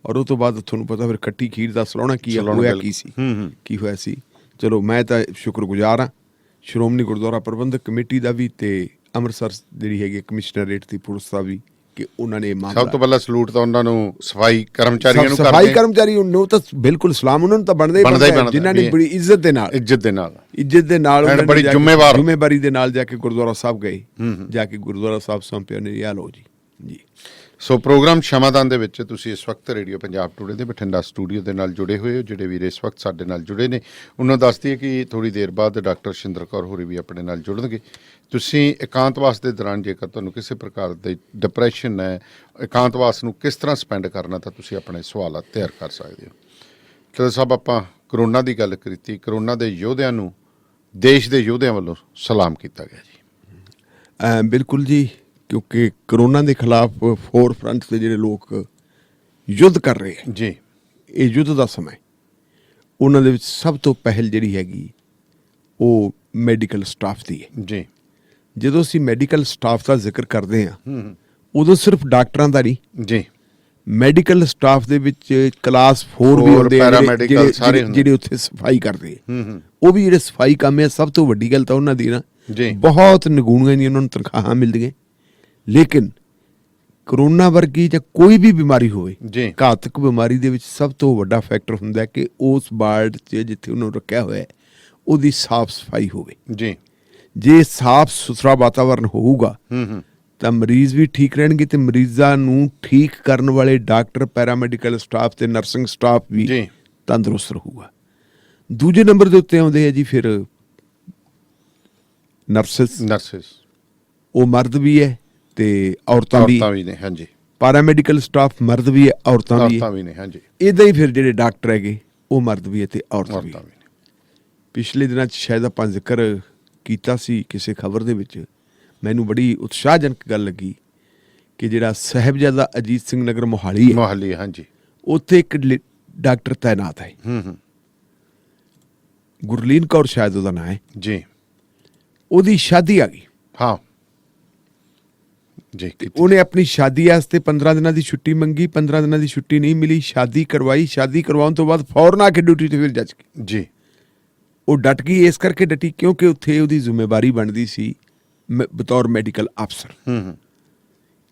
ਔਰ ਉਹ ਤੋਂ ਬਾਅਦ ਤੁਹਾਨੂੰ ਪਤਾ ਫਿਰ ਖੱਟੀ ਖੀਰ ਦਾ ਸਲਾਉਣਾ ਕੀ ਹੋਇਆ, ਕੀ ਹੋਇਆ ਸੀ। ਚਲੋ ਮੈਂ ਤਾਂ ਸ਼ੁਕਰਗੁਜ਼ਾਰ ਹਾਂ ਸ਼੍ਰੋਮਣੀ ਗੁਰਦੁਆਰਾ ਪ੍ਰਬੰਧਕ ਕਮੇਟੀ ਦਾ ਵੀ ਤੇ ਅੰਮ੍ਰਿਤਸਰ ਜਿਹੜੀ ਹੈਗੀ ਕਮਿਸ਼ਨਰੇਟ ਦੀ ਪੁਲਿਸ ਦਾ ਵੀ ਕਿ ਉਹਨਾਂ ਨੇ ਇਹ ਮਾਮਲਾ ਸਭ ਤੋਂ ਪਹਿਲਾਂ ਸਲੂਟ ਤਾਂ ਉਹਨਾਂ ਨੂੰ ਸਫਾਈ ਕਰਮਚਾਰੀਆਂ ਨੂੰ ਸਫਾਈ ਕਰਮਚਾਰੀ ਨੂੰ ਤਾਂ ਬਿਲਕੁਲ ਸਲਾਮ ਉਹਨਾਂ ਨੂੰ ਤਾਂ ਬਣਦਾ ਹੀ ਬਣਦਾ ਜਿਨ੍ਹਾਂ ਨੇ ਬੜੀ ਇੱਜ਼ਤ ਦੇ ਨਾਲ ਬੜੀ ਜ਼ਿੰਮੇਵਾਰੀ ਦੇ ਨਾਲ ਜਾ ਕੇ ਗੁਰਦੁਆਰਾ ਸਾਹਿਬ ਗਏ, ਜਾ ਕੇ ਗੁਰਦੁਆਰਾ ਸਾਹਿਬ ਸੌਂਪਿਆ ਨੇ ਆ ਲਓ ਜੀ। ਸੋ ਪ੍ਰੋਗਰਾਮ ਸ਼ਮਾਦਾਨ ਦੇ ਵਿੱਚ ਤੁਸੀਂ ਇਸ ਵਕਤ ਰੇਡੀਓ ਪੰਜਾਬ ਟੂਡੇ ਦੇ ਬਠਿੰਡਾ ਸਟੂਡੀਓ ਦੇ ਨਾਲ ਜੁੜੇ ਹੋਏ ਹੋ। ਜਿਹੜੇ ਵੀਰ ਇਸ ਵਕਤ ਸਾਡੇ ਨਾਲ ਜੁੜੇ ਨੇ ਉਹਨਾਂ ਦੱਸ ਦਈਏ ਕਿ ਥੋੜ੍ਹੀ ਦੇਰ ਬਾਅਦ ਡਾਕਟਰ ਸ਼ਿੰਦਰ ਕੌਰ ਹੋਰੀ ਵੀ ਆਪਣੇ ਨਾਲ ਜੁੜਨਗੇ। ਤੁਸੀਂ ਇਕਾਂਤਵਾਸ ਦੇ ਦੌਰਾਨ ਜੇਕਰ ਤੁਹਾਨੂੰ ਕਿਸੇ ਪ੍ਰਕਾਰ ਦੀ ਡਿਪਰੈਸ਼ਨ ਹੈ, ਇਕਾਂਤਵਾਸ ਨੂੰ ਕਿਸ ਤਰ੍ਹਾਂ ਸਪੈਂਡ ਕਰਨਾ, ਤਾਂ ਤੁਸੀਂ ਆਪਣੇ ਸਵਾਲਾਤ ਤਿਆਰ ਕਰ ਸਕਦੇ ਹੋ। ਚਲੋ ਸਾਹਿਬ, ਆਪਾਂ ਕਰੋਨਾ ਦੀ ਗੱਲ ਕੀਤੀ। ਕਰੋਨਾ ਦੇ ਯੋਧਿਆਂ ਨੂੰ ਦੇਸ਼ ਦੇ ਯੋਧਿਆਂ ਵੱਲੋਂ ਸਲਾਮ ਕੀਤਾ ਗਿਆ ਜੀ। ਬਿਲਕੁਲ ਜੀ, ਕਿਉਂਕਿ ਕਰੋਨਾ ਦੇ ਖਿਲਾਫ ਫੋਰ ਫਰੰਟ 'ਤੇ ਜਿਹੜੇ ਲੋਕ ਯੁੱਧ ਕਰ ਰਹੇ ਹੈ ਜੀ, ਇਹ ਯੁੱਧ ਦਾ ਸਮਾਂ, ਉਹਨਾਂ ਦੇ ਵਿੱਚ ਸਭ ਤੋਂ ਪਹਿਲ ਜਿਹੜੀ ਹੈਗੀ ਉਹ ਮੈਡੀਕਲ ਸਟਾਫ ਦੀ ਹੈ ਜੀ। ਜਦੋਂ ਅਸੀਂ ਮੈਡੀਕਲ ਸਟਾਫ ਦਾ ਜ਼ਿਕਰ ਕਰਦੇ ਹਾਂ ਉਦੋਂ ਸਿਰਫ ਡਾਕਟਰਾਂ ਦਾ ਨਹੀਂ ਜੀ, ਮੈਡੀਕਲ ਸਟਾਫ ਦੇ ਵਿੱਚ ਕਲਾਸ 4 ਵੀ ਹੁੰਦੇ ਆ ਜਿਹੜੇ ਉੱਥੇ ਸਫਾਈ ਕਰਦੇ ਉਹ ਵੀ ਜਿਹੜੇ ਸਫਾਈ ਕੰਮ ਹੈ। ਸਭ ਤੋਂ ਵੱਡੀ ਗੱਲ ਤਾਂ ਉਹਨਾਂ ਦੀ ਨਾ ਬਹੁਤ ਨਿਗੂਣੀਆਂ ਦੀਆਂ ਉਹਨਾਂ ਨੂੰ ਤਨਖਾਹਾਂ ਮਿਲਦੀਆਂ, ਲੇਕਿਨ ਕਰੋਨਾ ਵਰਗੀ ਜਾਂ ਕੋਈ ਵੀ ਬਿਮਾਰੀ ਹੋਵੇ, ਘਾਤਕ ਬਿਮਾਰੀ ਦੇ ਵਿੱਚ ਸਭ ਤੋਂ ਵੱਡਾ ਫੈਕਟਰ ਹੁੰਦਾ ਕਿ ਉਸ ਵਾਰਡ 'ਚ ਜਿੱਥੇ ਉਹਨੂੰ ਰੱਖਿਆ ਹੋਇਆ ਉਹਦੀ ਸਾਫ਼ ਸਫਾਈ ਹੋਵੇ ਜੀ। ਜੇ ਸਾਫ਼ ਸੁਥਰਾ ਵਾਤਾਵਰਨ ਹੋਊਗਾ ਤਾਂ ਮਰੀਜ਼ ਵੀ ਠੀਕ ਰਹਿਣਗੇ ਤੇ ਮਰੀਜ਼ਾਂ ਨੂੰ ਠੀਕ ਕਰਨ ਵਾਲੇ ਡਾਕਟਰ, ਪੈਰਾਮੈਡੀਕਲ ਸਟਾਫ ਤੇ ਨਰਸਿੰਗ ਸਟਾਫ ਵੀ ਤੰਦਰੁਸਤ ਰਹੂਗਾ। ਦੂਜੇ ਨੰਬਰ ਦੇ ਉੱਤੇ ਆਉਂਦੇ ਆ ਜੀ ਫਿਰ ਨਰਸਿਸ, ਉਹ ਮਰਦ ਵੀ ਹੈ ਤੇ ਔਰਤਾਂ ਵੀ ਨੇ। ਹਾਂਜੀ, ਪੈਰਾਮੈਡੀਕਲ ਸਟਾਫ ਮਰਦ ਵੀ ਹੈ, ਔਰਤਾਂ ਵੀ ਨੇ। ਹਾਂਜੀ, ਇਦਾਂ ਹੀ ਫਿਰ ਜਿਹੜੇ ਡਾਕਟਰ ਹੈਗੇ ਉਹ ਮਰਦ ਵੀ ਹੈ ਤੇ ਔਰਤਾਂ ਵੀ। ਪਿਛਲੇ ਦਿਨਾਂ 'ਚ ਸ਼ਾਇਦ ਆਪਾਂ ਜ਼ਿਕਰ ਕੀਤਾ ਸੀ ਕਿਸੇ ਖਬਰ ਦੇ ਵਿੱਚ, ਮੈਨੂੰ ਬੜੀ ਉਤਸ਼ਾਹਜਨਕ ਗੱਲ ਲੱਗੀ ਕਿ ਜਿਹੜਾ ਸਾਹਿਬਜ਼ਾਦਾ ਅਜੀਤ ਸਿੰਘ ਨਗਰ ਮੋਹਾਲੀ ਹੈ, ਹਾਂਜੀ, ਉੱਥੇ ਇੱਕ ਡਾਕਟਰ ਤਾਇਨਾਤ ਹੈ। ਗੁਰਲੀਨ ਕੌਰ ਸ਼ਾਇਦ ਉਹਦਾ ਨਾਂ ਹੈ ਜੀ। ਉਹਦੀ ਸ਼ਾਦੀ ਆ ਗਈ। ਹਾਂ ਜੀ, ਉਹਨੇ ਆਪਣੀ ਸ਼ਾਦੀ ਵਾਸਤੇ 15 ਦਿਨਾਂ ਦੀ ਛੁੱਟੀ ਮੰਗੀ, 15 ਦਿਨਾਂ ਦੀ ਛੁੱਟੀ ਨਹੀਂ ਮਿਲੀ, ਸ਼ਾਦੀ ਕਰਵਾਈ। ਸ਼ਾਦੀ ਕਰਵਾਉਣ ਤੋਂ ਬਾਅਦ ਫੌਰਨ ਆ ਕੇ ਡਿਊਟੀ ਤੇ ਫਿਰ ਜੱਜ ਗਈ ਜੀ। ਉਹ ਡਟ ਗਈ, ਇਸ ਕਰਕੇ ਡਟੀ ਕਿਉਂਕਿ ਉੱਥੇ ਉਹਦੀ ਜ਼ਿੰਮੇਵਾਰੀ ਬਣਦੀ ਸੀ ਬਤੌਰ ਮੈਡੀਕਲ ਅਫਸਰ।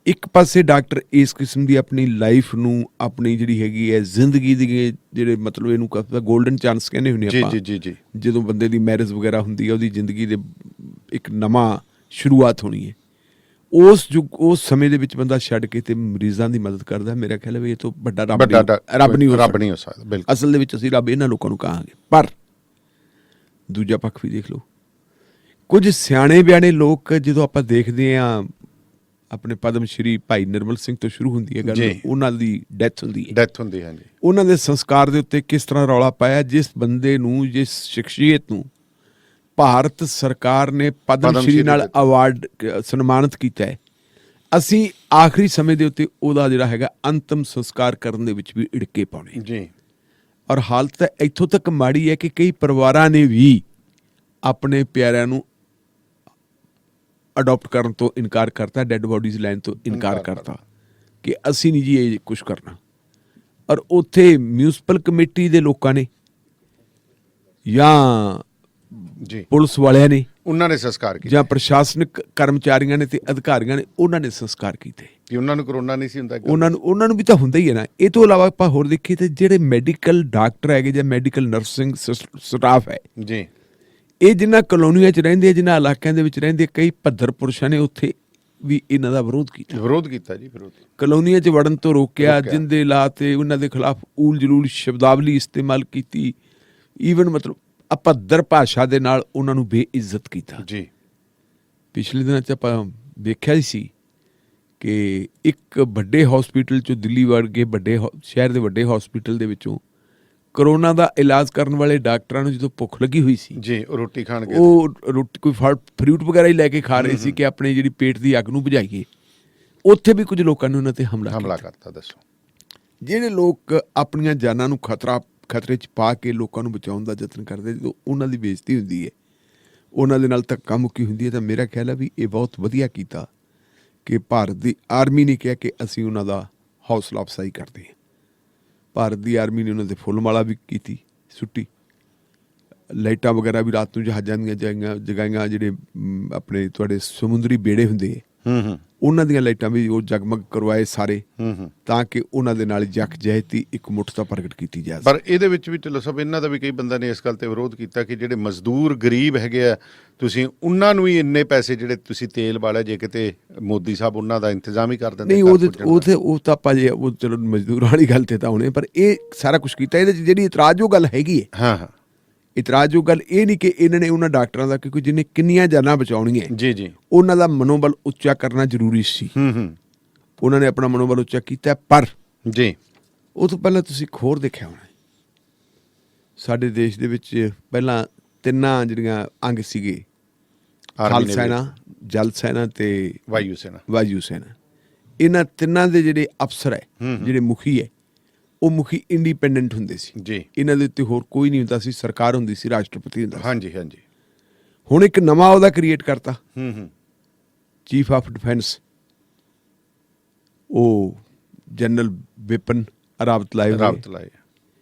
ਇੱਕ ਪਾਸੇ ਡਾਕਟਰ ਇਸ ਕਿਸਮ ਦੀ ਆਪਣੀ ਲਾਈਫ ਨੂੰ, ਆਪਣੀ ਜਿਹੜੀ ਹੈਗੀ ਹੈ ਜ਼ਿੰਦਗੀ ਦੀ ਜਿਹੜੇ ਮਤਲਬ ਇਹਨੂੰ ਕਹਿੰਦਾ ਗੋਲਡਨ ਚਾਂਸ ਕਹਿੰਦੇ ਹੁੰਦੇ ਆਪਾਂ ਜੀ, ਜਦੋਂ ਬੰਦੇ ਦੀ ਮੈਰਿਜ ਵਗੈਰਾ ਹੁੰਦੀ ਹੈ, ਉਹਦੀ ਜ਼ਿੰਦਗੀ ਦੇ ਇੱਕ ਨਵਾਂ ਸ਼ੁਰੂਆਤ ਹੋਣੀ ਹੈ, ਉਸ ਸਮੇਂ ਦੇ ਵਿੱਚ ਬੰਦਾ ਛੱਡ ਕੇ ਤੇ ਮਰੀਜ਼ਾਂ ਦੀ ਮਦਦ ਕਰਦਾ। ਮੇਰਾ ਖਿਆਲ ਹੈ ਵੀ ਇਹ ਤੋਂ ਵੱਡਾ ਰੱਬ ਨਹੀਂ ਹੋ ਸਕਦਾ। ਅਸਲ ਦੇ ਵਿੱਚ ਅਸੀਂ ਰੱਬ ਇਹਨਾਂ ਲੋਕਾਂ ਨੂੰ ਕਹਾਂਗੇ। ਪਰ ਦੂਜਾ ਪੱਖ ਵੀ ਦੇਖ ਲਓ, ਕੁਝ ਸਿਆਣੇ ਬਿਆਣੇ ਲੋਕ ਜਦੋਂ ਆਪਾਂ ਦੇਖਦੇ ਹਾਂ, ਆਪਣੇ ਪਦਮ ਸ਼੍ਰੀ ਭਾਈ ਨਿਰਮਲ ਸਿੰਘ ਤੋਂ ਸ਼ੁਰੂ ਹੁੰਦੀ ਹੈ ਗੱਲ, ਉਹਨਾਂ ਦੀ ਡੈਥ ਹੁੰਦੀ ਹੈ ਹਾਂਜੀ। ਉਹਨਾਂ ਦੇ ਸੰਸਕਾਰ ਦੇ ਉੱਤੇ ਕਿਸ ਤਰ੍ਹਾਂ ਰੌਲਾ ਪਾਇਆ, ਜਿਸ ਬੰਦੇ ਨੂੰ, ਜਿਸ ਸ਼ਖਸੀਅਤ ਨੂੰ ਭਾਰਤ ਸਰਕਾਰ ਨੇ ਪਦਮ ਸ਼੍ਰੀ ਨਾਲ ਅਵਾਰਡ ਸਨਮਾਨਿਤ ਕੀਤਾ ਹੈ, ਅਸੀਂ ਆਖਰੀ ਸਮੇਂ ਦੇ ਉੱਤੇ ਉਹਦਾ ਜਿਹੜਾ ਹੈਗਾ ਅੰਤਮ ਸੰਸਕਾਰ ਕਰਨ ਦੇ ਵਿੱਚ ਵੀ ਢਿੱਕੇ ਪਾਉਣੇ ਜੀ। ਔਰ ਹਾਲਤ ਤਾਂ ਇੱਥੋਂ ਤੱਕ ਮਾੜੀ ਹੈ ਕਿ ਕਈ ਪਰਿਵਾਰਾਂ ਨੇ ਵੀ ਆਪਣੇ ਪਿਆਰਿਆਂ ਨੂੰ ਅਡਾਪਟ ਕਰਨ ਤੋਂ ਇਨਕਾਰ ਕਰਤਾ, ਡੈੱਡ ਬੋਡੀਜ਼ ਲੈਣ ਤੋਂ ਇਨਕਾਰ ਕਰਤਾ ਕਿ ਅਸੀਂ ਨਹੀਂ ਜੀ ਇਹ ਕੁਛ ਕਰਨਾ। ਔਰ ਉੱਥੇ ਮਿਊਨਿਸਪਲ ਕਮੇਟੀ ਦੇ ਲੋਕਾਂ ਨੇ ਜਾਂ ਪੁਲਿਸ ਵਾਲਿਆਂ ਨੇ, ਉਹਨਾਂ ਨੇ ਸੰਸਕਾਰ ਕੀਤਾ, ਜਾਂ ਪ੍ਰਸ਼ਾਸਨਿਕ ਕਰਮਚਾਰੀਆਂ ਨੇ ਤੇ ਅਧਿਕਾਰੀਆਂ ਨੇ, ਉਹਨਾਂ ਨੇ ਸੰਸਕਾਰ ਕੀਤੇ ਕਿ ਉਹਨਾਂ ਨੂੰ ਕਰੋਨਾ ਨਹੀਂ ਸੀ ਹੁੰਦਾ। ਉਹਨਾਂ ਨੂੰ ਵੀ ਤਾਂ ਹੁੰਦਾ ਹੀ ਹੈ ਨਾ। ਇਹ ਤੋਂ ਇਲਾਵਾ ਆਪਾਂ ਹੋਰ ਦੇਖੀਏ ਤੇ ਜਿਹੜੇ ਮੈਡੀਕਲ ਡਾਕਟਰ ਹੈਗੇ ਜਾਂ ਮੈਡੀਕਲ ਨਰਸਿੰਗ ਸਟਾਫ ਹੈ ਜੀ, ਇਹ ਜਿਨ੍ਹਾਂ ਕਲੋਨੀਆਂ 'ਚ ਰਹਿੰਦੇ ਆ, ਜਿਨ੍ਹਾਂ ਇਲਾਕਿਆਂ ਦੇ ਵਿੱਚ ਰਹਿੰਦੇ, ਕਈ ਭੱਦਰ ਪੁਰਸ਼ਾਂ ਨੇ ਉੱਥੇ ਵੀ ਇਹਨਾਂ ਦਾ ਵਿਰੋਧ ਕੀਤਾ ਜੀ। ਕਲੋਨੀਆਂ 'ਚ ਵੜਨ ਤੋਂ ਰੋਕਿਆ, ਜਿੰਦੇ ਲਾ ਤੇ ਉਹਨਾਂ ਦੇ ਖਿਲਾਫ ਊਲ ਜਲੂਲ ਸ਼ਬਦਾਵਲੀ ਇਸਤੇਮਾਲ ਕੀਤੀ, ਈਵਨ ਮਤਲਬ ਅਭੱਦਰ ਭਾਸ਼ਾ ਦੇ ਨਾਲ ਉਹਨਾਂ ਨੂੰ ਬੇਇੱਜ਼ਤ ਕੀਤਾ ਜੀ। ਪਿਛਲੇ ਦਿਨਾਂ 'ਚ ਆਪਾਂ ਵੇਖਿਆ ਹੀ ਸੀ ਕਿ ਇੱਕ ਵੱਡੇ ਹਸਪੀਟਲ 'ਚੋਂ, ਦਿੱਲੀ ਵਰਗੇ ਵੱਡੇ ਸ਼ਹਿਰ ਦੇ ਵੱਡੇ ਹਸਪੀਟਲ ਦੇ ਵਿੱਚੋਂ ਕਰੋਨਾ ਦਾ ਇਲਾਜ ਕਰਨ ਵਾਲੇ ਡਾਕਟਰਾਂ ਨੂੰ ਜਦੋਂ ਭੁੱਖ ਲੱਗੀ ਹੋਈ ਸੀ ਜੀ, ਉਹ ਰੋਟੀ ਖਾਣ ਗਏ, ਉਹ ਰੋਟੀ ਕੋਈ ਫਰੂਟ ਵਗੈਰਾ ਹੀ ਲੈ ਕੇ ਖਾ ਰਹੇ ਸੀ ਕਿ ਆਪਣੇ ਜਿਹੜੀ ਪੇਟ ਦੀ ਅੱਗ ਨੂੰ ਬੁਝਾਈਏ। ਉੱਥੇ ਵੀ ਕੁਝ ਲੋਕਾਂ ਨੇ ਉਹਨਾਂ ਤੇ ਹਮਲਾ ਕਰਤਾ। ਦੱਸੋ, ਜਿਹੜੇ ਲੋਕ ਆਪਣੀਆਂ ਜਾਨਾਂ ਨੂੰ ਖਤਰੇ 'ਚ ਪਾ ਕੇ ਲੋਕਾਂ ਨੂੰ ਬਚਾਉਣ ਦਾ ਯਤਨ ਕਰਦੇ, ਜਦੋਂ ਉਹਨਾਂ ਦੀ ਬੇਇੱਜ਼ਤੀ ਹੁੰਦੀ ਹੈ, ਉਹਨਾਂ ਦੇ ਨਾਲ ਧੱਕਾ ਮੁੱਕੀ ਹੁੰਦੀ ਹੈ, ਤਾਂ ਮੇਰਾ ਖਿਆਲ ਹੈ ਵੀ ਇਹ ਬਹੁਤ ਵਧੀਆ ਕੀਤਾ ਕਿ ਭਾਰਤ ਦੀ ਆਰਮੀ ਨੇ ਕਿਹਾ ਕਿ ਅਸੀਂ ਉਹਨਾਂ ਦਾ ਹੌਸਲਾ ਅਫਜ਼ਾਈ ਕਰਦੇ ਹਾਂ। ਭਾਰਤ ਦੀ ਆਰਮੀ ਨੇ ਉਹਨਾਂ ਦੇ ਫੁੱਲ ਮਾਲਾ ਵੀ ਕੀਤੀ, ਸੁੱਟੀ। ਲਾਈਟਾਂ ਵਗੈਰਾ ਵੀ ਰਾਤ ਨੂੰ ਜਹਾਜ਼ਾਂ ਦੀਆਂ ਜਗਾਈਆਂ ਜਿਹੜੇ ਆਪਣੇ ਤੁਹਾਡੇ ਸਮੁੰਦਰੀ ਬੇੜੇ ਹੁੰਦੇ ਹੈ ਉਹਨਾਂ ਦੀਆਂ ਲਾਈਟਾਂ ਵੀ ਉਹ ਜਗਮਗ ਕਰਵਾਏ ਸਾਰੇ ਤਾਂ ਕਿ ਉਹਨਾਂ ਦੇ ਨਾਲ ਯਕਜਹਿਤੀ ਇੱਕ ਮੁੱਠਤਾ ਪ੍ਰਗਟ ਕੀਤੀ ਜਾ ਸਕੇ। ਪਰ ਇਹਦੇ ਵਿੱਚ ਵੀ ਢਿੱਲੋਂ ਸਾਹਿਬ ਇਹਨਾਂ ਦਾ ਵੀ ਕਈ ਬੰਦਾ ਨੇ ਇਸ ਗੱਲ ਤੇ ਵਿਰੋਧ ਕੀਤਾ ਕਿ ਜਿਹੜੇ ਮਜ਼ਦੂਰ ਗਰੀਬ ਹੈਗੇ ਆ ਤੁਸੀਂ ਉਹਨਾਂ ਨੂੰ ਹੀ ਇੰਨੇ ਪੈਸੇ ਜਿਹੜੇ ਤੁਸੀਂ ਤੇਲ ਵਾਲੇ ਜੇ ਕਿਤੇ ਮੋਦੀ ਸਾਹਿਬ ਉਹਨਾਂ ਦਾ ਇੰਤਜ਼ਾਮ ਹੀ ਕਰ ਦਿੰਦੇ। ਨਹੀਂ ਉਹ ਤਾਂ ਆਪਾਂ ਜੇ ਉਹ ਚਲੋ ਮਜ਼ਦੂਰਾਂ ਵਾਲੀ ਗੱਲ ਤੇ ਤਾਂ ਹੋਣੇ, ਪਰ ਇਹ ਸਾਰਾ ਕੁਛ ਕੀਤਾ ਇਹਦੇ 'ਚ ਜਿਹੜੀ ਇਤਰਾਜ਼ਯੋਗ ਗੱਲ ਹੈਗੀ ਹੈ। ਹਾਂ ਇਤਰਾਜ਼ਯੋਗ ਗੱਲ ਇਹ ਨਹੀਂ ਕਿ ਇਹਨਾਂ ਨੇ ਉਹਨਾਂ ਡਾਕਟਰਾਂ ਦਾ ਕਿਉਂਕਿ ਜਿਹਨੇ ਕਿੰਨੀਆਂ ਜਾਨਾਂ ਬਚਾਉਣੀਆਂ ਜੀ ਉਹਨਾਂ ਦਾ ਮਨੋਬਲ ਉੱਚਾ ਕਰਨਾ ਜ਼ਰੂਰੀ ਸੀ। ਉਹਨਾਂ ਨੇ ਆਪਣਾ ਮਨੋਬਲ ਉੱਚਾ ਕੀਤਾ, ਪਰ ਜੀ ਉਹ ਤੋਂ ਪਹਿਲਾਂ ਤੁਸੀਂ ਇੱਕ ਹੋਰ ਦੇਖਿਆ ਹੋਣਾ ਸਾਡੇ ਦੇਸ਼ ਦੇ ਵਿੱਚ ਪਹਿਲਾਂ ਤਿੰਨਾਂ ਜਿਹੜੀਆਂ ਅੰਗ ਸੀਗੇ, ਥਲ ਸੈਨਾ, ਜਲ ਸੈਨਾ ਤੇ ਵਾਯੂ ਸੈਨਾ। ਇਹਨਾਂ ਤਿੰਨਾਂ ਦੇ ਜਿਹੜੇ ਅਫਸਰ ਹੈ, ਜਿਹੜੇ ਮੁਖੀ ਹੈ, ਉਹ ਮੁਖੀ ਇੰਡੀਪੈਂਡੈਂਟ ਹੁੰਦੇ ਸੀ ਜੀ। ਇਹਨਾਂ ਦੇ ਉੱਤੇ ਹੋਰ ਕੋਈ ਨਹੀਂ ਹੁੰਦਾ ਸੀ, ਸਰਕਾਰ ਹੁੰਦੀ ਸੀ, ਰਾਸ਼ਟਰਪਤੀ ਹੁੰਦਾ ਸੀ। ਹਾਂਜੀ ਹੁਣ ਇੱਕ ਨਵਾਂ ਉਹਦਾ ਕ੍ਰੀਏਟ ਕਰਤਾ, ਚੀਫ ਆਫ ਡਿਫੈਂਸ, ਉਹ ਜਨਰਲ ਵਿਪਨ ਰਾਵਤ ਲਾਏ।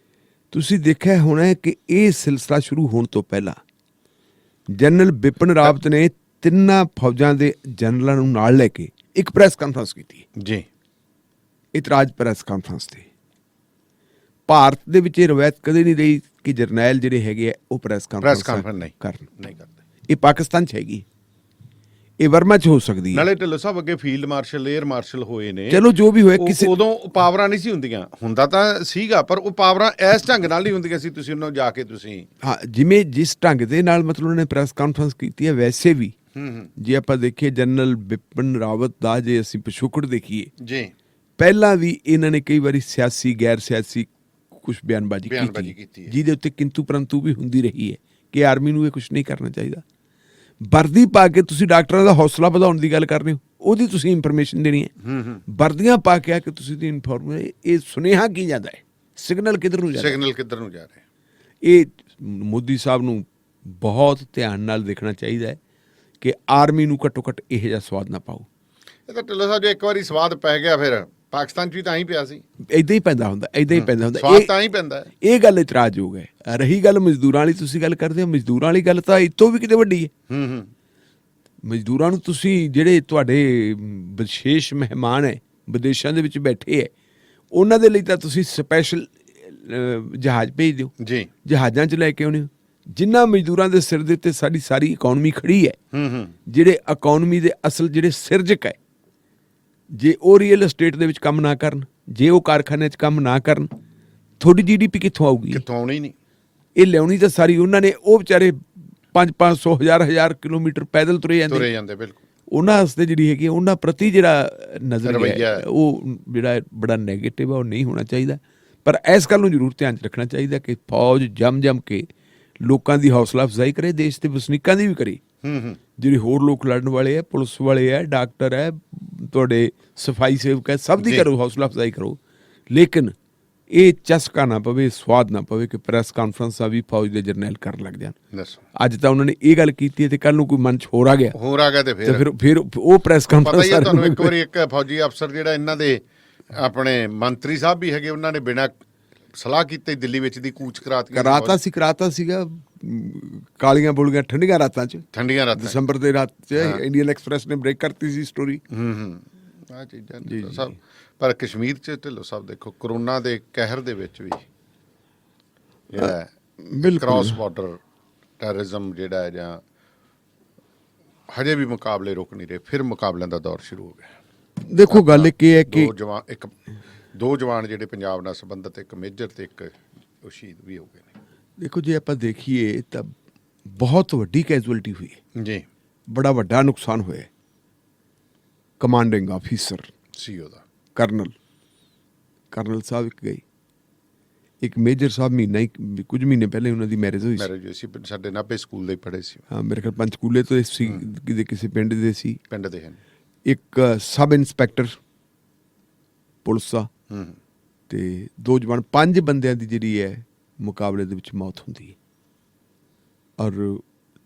ਤੁਸੀਂ ਦੇਖਿਆ ਹੋਣਾ ਕਿ ਇਹ ਸਿਲਸਿਲਾ ਸ਼ੁਰੂ ਹੋਣ ਤੋਂ ਪਹਿਲਾਂ ਜਨਰਲ ਵਿਪਨ ਰਾਵਤ ਨੇ ਤਿੰਨਾਂ ਫੌਜਾਂ ਦੇ ਜਨਰਲਾਂ ਨੂੰ ਨਾਲ ਲੈ ਕੇ ਇੱਕ ਪ੍ਰੈਸ ਕਾਨਫਰੰਸ ਕੀਤੀ ਜੀ, ਇਤਰਾਜ਼ ਪ੍ਰੈਸ ਕਾਨਫਰੰਸ ਤੇ। ਭਾਰਤ ਦੇ ਵਿੱਚ ਇਹ ਰਵਾਇਤ ਕਦੇ ਨਹੀਂ ਰਹੀ ਕਿ ਜਰਨੈਲ ਜਿਹੜੇ ਹੈਗੇ ਆ ਉਹ ਪ੍ਰੈਸ ਕਾਨਫਰੰਸ ਨਹੀਂ ਕਰਦੇ। ਇਹ ਪਾਕਿਸਤਾਨ 'ਚ ਹੈਗੀ, ਇਹ ਵਰਮਾ 'ਚ ਹੋ ਸਕਦੀ ਹੈ। ਨਾਲੇ ਢਿੱਲੋਂ ਸਾਹਿਬ ਅੱਗੇ ਫੀਲਡ ਮਾਰਸ਼ਲ, ਏਅਰ ਮਾਰਸ਼ਲ ਹੋਏ ਨੇ, ਚਲੋ ਜੋ ਵੀ ਹੋਇਆ ਕਿਸੇ ਉਦੋਂ ਪਾਵਰਾਂ ਨਹੀਂ ਸੀ ਹੁੰਦੀਆਂ, ਹੁੰਦਾ ਤਾਂ ਸੀਗਾ ਪਰ ਉਹ ਪਾਵਰਾਂ ਇਸ ਢੰਗ ਨਾਲ ਨਹੀਂ ਹੁੰਦੀਆਂ ਸੀ। ਤੁਸੀਂ ਉਹਨਾਂ ਜਾ ਕੇ ਤੁਸੀਂ ਜਿਵੇਂ ਜਿਸ ਢੰਗ ਦੇ ਨਾਲ ਮਤਲਬ ਉਹਨਾਂ ਨੇ ਪ੍ਰੈਸ ਕਾਨਫਰੰਸ ਕੀਤੀ ਹੈ, ਵੈਸੇ ਵੀ ਜੇ ਆਪਾਂ ਦੇਖੀਏ ਜਨਰਲ ਵਿਪਨ ਰਾਵਤ ਦਾ ਜੇ ਅਸੀਂ ਪਿਛੋਕੜ ਦੇਖੀਏ ਜੀ, ਪਹਿਲਾਂ ਵੀ ਇਹਨਾਂ ਨੇ ਕਈ ਵਾਰੀ ਸਿਆਸੀ ਗੈਰ ਸਿਆਸੀ ਕੁਝ ਬਿਆਨਬਾਜ਼ੀ ਕੀਤੀ ਜਿਹਦੇ ਉੱਤੇ ਕਿੰਤੂ ਪਰੰਤੂ ਵੀ ਹੁੰਦੀ ਰਹੀ ਹੈ ਕਿ ਆਰਮੀ ਨੂੰ ਇਹ ਕੁਝ ਨਹੀਂ ਕਰਨਾ ਚਾਹੀਦਾ। ਵਰਦੀ ਪਾ ਕੇ ਤੁਸੀਂ ਡਾਕਟਰਾਂ ਦਾ ਹੌਸਲਾ ਵਧਾਉਣ ਦੀ ਗੱਲ ਕਰ ਰਹੇ ਹੋ, ਉਹਦੀ ਤੁਸੀਂ ਇਨਫੋਰਮੇਸ਼ਨ ਦੇਣੀ ਹੈ। ਵਰਦੀਆਂ ਪਾ ਕੇ ਆ ਕੇ ਤੁਸੀਂ ਦੀ ਇਨਫੋਰਮੇਸ਼ਨ, ਇਹ ਸੁਨੇਹਾ ਕੀ ਜਾਂਦਾ ਹੈ, ਸਿਗਨਲ ਕਿੱਧਰ ਨੂੰ ਜਾ ਰਿਹਾ ਹੈ? ਇਹ ਮੋਦੀ ਸਾਹਿਬ ਨੂੰ ਬਹੁਤ ਧਿਆਨ ਨਾਲ ਦੇਖਣਾ ਚਾਹੀਦਾ ਹੈ ਕਿ ਆਰਮੀ ਨੂੰ ਘੱਟੋ ਘੱਟ ਇਹੋ ਜਿਹਾ ਸਵਾਦ ਨਾ ਪਾਓ। ਇਹ ਤਾਂ ਢਿੱਲੋਂ ਸਾਹਿਬ ਜੇ ਇੱਕ ਵਾਰੀ ਸਵਾਦ ਪੈ ਗਿਆ ਫਿਰ ਪਾਕਿਸਤਾਨ 'ਚ ਵੀ ਤਾਂ ਹੀ ਪਿਆ ਸੀ, ਏਦਾਂ ਹੀ ਪੈਂਦਾ ਹੁੰਦਾ ਸਵਾਦ ਤਾਂ ਹੀ ਪੈਂਦਾ। ਇਹ ਗੱਲ ਇਤਰਾਜ਼ਯੋਗ ਹੈ। ਰਹੀ ਗੱਲ ਮਜ਼ਦੂਰਾਂ ਵਾਲੀ, ਤੁਸੀਂ ਗੱਲ ਕਰਦੇ ਹੋ, ਮਜ਼ਦੂਰਾਂ ਵਾਲੀ ਗੱਲ ਤਾਂ ਇਤੋਂ ਵੀ ਕਿਤੇ ਵੱਡੀ ਹੈ। ਮਜ਼ਦੂਰਾਂ ਨੂੰ ਤੁਸੀਂ ਜਿਹੜੇ ਤੁਹਾਡੇ ਵਿਸ਼ੇਸ਼ ਮਹਿਮਾਨ ਹੈ ਵਿਦੇਸ਼ਾਂ ਦੇ ਵਿੱਚ ਬੈਠੇ ਹੈ, ਉਹਨਾਂ ਦੇ ਲਈ ਤਾਂ ਤੁਸੀਂ ਸਪੈਸ਼ਲ ਜਹਾਜ਼ ਭੇਜ ਦਿਓ ਜੀ, ਜਹਾਜ਼ਾਂ 'ਚ ਲੈ ਕੇ ਆਉਣੇ ਹੋ। ਜਿਨ੍ਹਾਂ ਮਜ਼ਦੂਰਾਂ ਦੇ ਸਿਰ ਦੇ ਉੱਤੇ ਸਾਰੀ ਇਕਨੋਮੀ ਖੜੀ ਹੈ, ਜਿਹੜੇ ਇਕਨੋਮੀ ਦੇ ਅਸਲ ਜਿਹੜੇ ਸਿਰਜਕ ਹੈ, ਜੇ ਉਹ ਰੀਅਲ ਐਸਟੇਟ ਦੇ ਵਿੱਚ ਕੰਮ ਨਾ ਕਰਨ, ਜੇ ਉਹ ਕਾਰਖਾਨੇ 'ਚ ਕੰਮ ਨਾ ਕਰਨ, ਤੁਹਾਡੀ GDP ਕਿੱਥੋਂ ਆਊਗੀ? ਕਿੱਥੋਂ ਆਉਣੀ ਨਹੀਂ। ਇਹ ਲਿਆਉਣੀ ਤਾਂ ਸਾਰੀ ਉਹਨਾਂ ਨੇ, ਉਹ ਵਿਚਾਰੇ 500 ਹਜ਼ਾਰ ਕਿਲੋਮੀਟਰ ਪੈਦਲ ਤੁਰੇ ਜਾਂਦੇ। ਬਿਲਕੁਲ ਉਹਨਾਂ ਵਾਸਤੇ ਜਿਹੜੀ ਹੈਗੀ ਉਹਨਾਂ ਪ੍ਰਤੀ ਜਿਹੜਾ ਨਜ਼ਰੀਆ ਉਹ ਜਿਹੜਾ ਬੜਾ ਨੈਗੇਟਿਵ ਆ, ਉਹ ਨਹੀਂ ਹੋਣਾ ਚਾਹੀਦਾ। ਪਰ ਇਸ ਗੱਲ ਨੂੰ ਜ਼ਰੂਰ ਧਿਆਨ 'ਚ ਰੱਖਣਾ ਚਾਹੀਦਾ ਕਿ ਫੌਜ ਜੰਮ ਕੇ ਲੋਕਾਂ ਦੀ ਹੌਸਲਾ ਅਫਜ਼ਾਈ ਕਰੇ, ਦੇਸ਼ ਦੇ ਵਸਨੀਕਾਂ ਦੀ ਵੀ ਕਰੇ। ਜਿਹੜੇ ਹੋਰ ਲੋਕ ਲੜਨ ਵਾਲੇ ਹੈ, ਪੁਲਿਸ ਵਾਲੇ ਹੈ, ਡਾਕਟਰ ਹੈ, ਤੁਹਾਡੇ ਸਫਾਈ ਸੇਵਕ ਹੈ, ਸਭ ਦੀ ਕਰੋ, ਹੌਸਲਾ ਅਫਜ਼ਾਈ ਕਰੋ। ਲੇਕਿਨ ਇਹ ਚਸਕਾ ਨਾ ਪਵੇ, ਸਵਾਦ ਨਾ ਪਵੇ ਕਿ ਪ੍ਰੈਸ ਕਾਨਫਰੰਸਾਂ ਵੀ ਫੌਜ ਦੇ ਜਰਨੈਲ ਕਰਨ ਲੱਗ ਜਾਣ। ਅੱਜ ਤਾਂ ਉਹਨਾਂ ਨੇ ਇਹ ਗੱਲ ਕੀਤੀ ਹੈ ਤੇ ਕੱਲ ਨੂੰ ਕੋਈ ਮਨ 'ਚ ਹੋਰ ਆ ਗਿਆ ਤੇ ਫਿਰ ਉਹ ਪ੍ਰੈਸ ਕਾਨਫਰੰਸ ਪਤਾ ਹੀ ਤੁਹਾਨੂੰ ਇੱਕ ਵਾਰੀ ਇੱਕ ਫੌਜੀ ਅਫਸਰ ਜਿਹੜਾ ਇਹਨਾਂ ਦੇ ਆਪਣੇ ਮੰਤਰੀ ਸਾਹਿਬ ਵੀ ਹੈਗੇ, ਉਹਨਾਂ ਨੇ ਬਿਨਾਂ ਸਲਾਹ ਕੀਤੇ ਦਿੱਲੀ ਵਿੱਚ ਦੀ ਕੂਚ ਕਰਾਤਾ ਸੀਗਾ। ਕਾਲੀਆਂ ਬੋਲੀਆਂ ਠੰਡੀਆਂ ਰਾਤਾਂ 'ਚ ਦਸੰਬਰ ਦੇ ਰਾਤ 'ਚ ਇੰਡੀਅਨ ਐਕਸਪ੍ਰੈਸ ਨੇ ਬ੍ਰੇਕ ਕਰਤੀ ਸੀ ਸਟੋਰੀ। ਆਹ ਚੀਜ਼ਾਂ ਸਭ। ਪਰ ਕਸ਼ਮੀਰ 'ਚ ਢਿੱਲੋਂ ਸਾਹਿਬ ਦੇਖੋ ਕਰੋਨਾ ਦੇ ਕਹਿਰ ਦੇ ਵਿੱਚ ਵੀ ਜਿਹੜਾ ਕ੍ਰਾਸ ਬਾਰਡਰ ਟੈਰਰਿਜ਼ਮ ਜਿਹੜਾ ਹੈ, ਜਾਂ ਹਜੇ ਵੀ ਮੁਕਾਬਲੇ ਰੁਕ ਨਹੀਂ ਰਹੇ, ਫਿਰ ਮੁਕਾਬਲਿਆਂ ਦਾ ਦੌਰ ਸ਼ੁਰੂ ਹੋ ਗਿਆ। ਦੇਖੋ ਗੱਲ ਇਹ ਹੈ ਕਿ ਦੋ ਜਵਾਨ ਜਿਹੜੇ ਪੰਜਾਬ ਨਾਲ ਸੰਬੰਧਿਤ, ਇੱਕ ਮੇਜਰ ਤੇ ਇੱਕ ਸ਼ਹੀਦ ਵੀ ਹੋ ਗਏ ਨੇ। ਦੇਖੋ ਜੇ ਆਪਾਂ ਦੇਖੀਏ ਤਾਂ ਬਹੁਤ ਵੱਡੀ ਕੈਜੁਅਲਟੀ ਹੋਈ ਹੈ ਜੀ, ਬੜਾ ਵੱਡਾ ਨੁਕਸਾਨ ਹੋਇਆ। ਕਮਾਂਡਿੰਗ ਆਫੀਸਰ CO ਦਾ ਕਰਨਲ ਸਾਹਿਬ ਇੱਕ ਗਏ, ਇੱਕ ਮੇਜਰ ਸਾਹਿਬ ਕੁਝ ਮਹੀਨੇ ਪਹਿਲੇ ਉਹਨਾਂ ਦੀ ਮੈਰਿਜ ਹੋਈ ਸੀ। ਸਾਡੇ ਨਾਭੇ ਸਕੂਲ ਦੇ ਪੜ੍ਹੇ ਸੀ। ਹਾਂ, ਮੇਰੇ ਖਿਆਲ ਪੰਚਕੂਲੇ ਤੋਂ ਸੀ, ਕਿਸੇ ਪਿੰਡ ਦੇ ਸੀ। ਪਿੰਡ ਦੇ ਹਨ। ਇੱਕ ਸਬ ਇੰਸਪੈਕਟਰ ਪੁਲਿਸ ਦਾ ਤੇ 2 ਜਵਾਨ, 5 ਬੰਦਿਆਂ ਦੀ ਜਿਹੜੀ ਹੈ ਮੁਕਾਬਲੇ ਦੇ ਵਿੱਚ ਮੌਤ ਹੁੰਦੀ ਹੈ। ਔਰ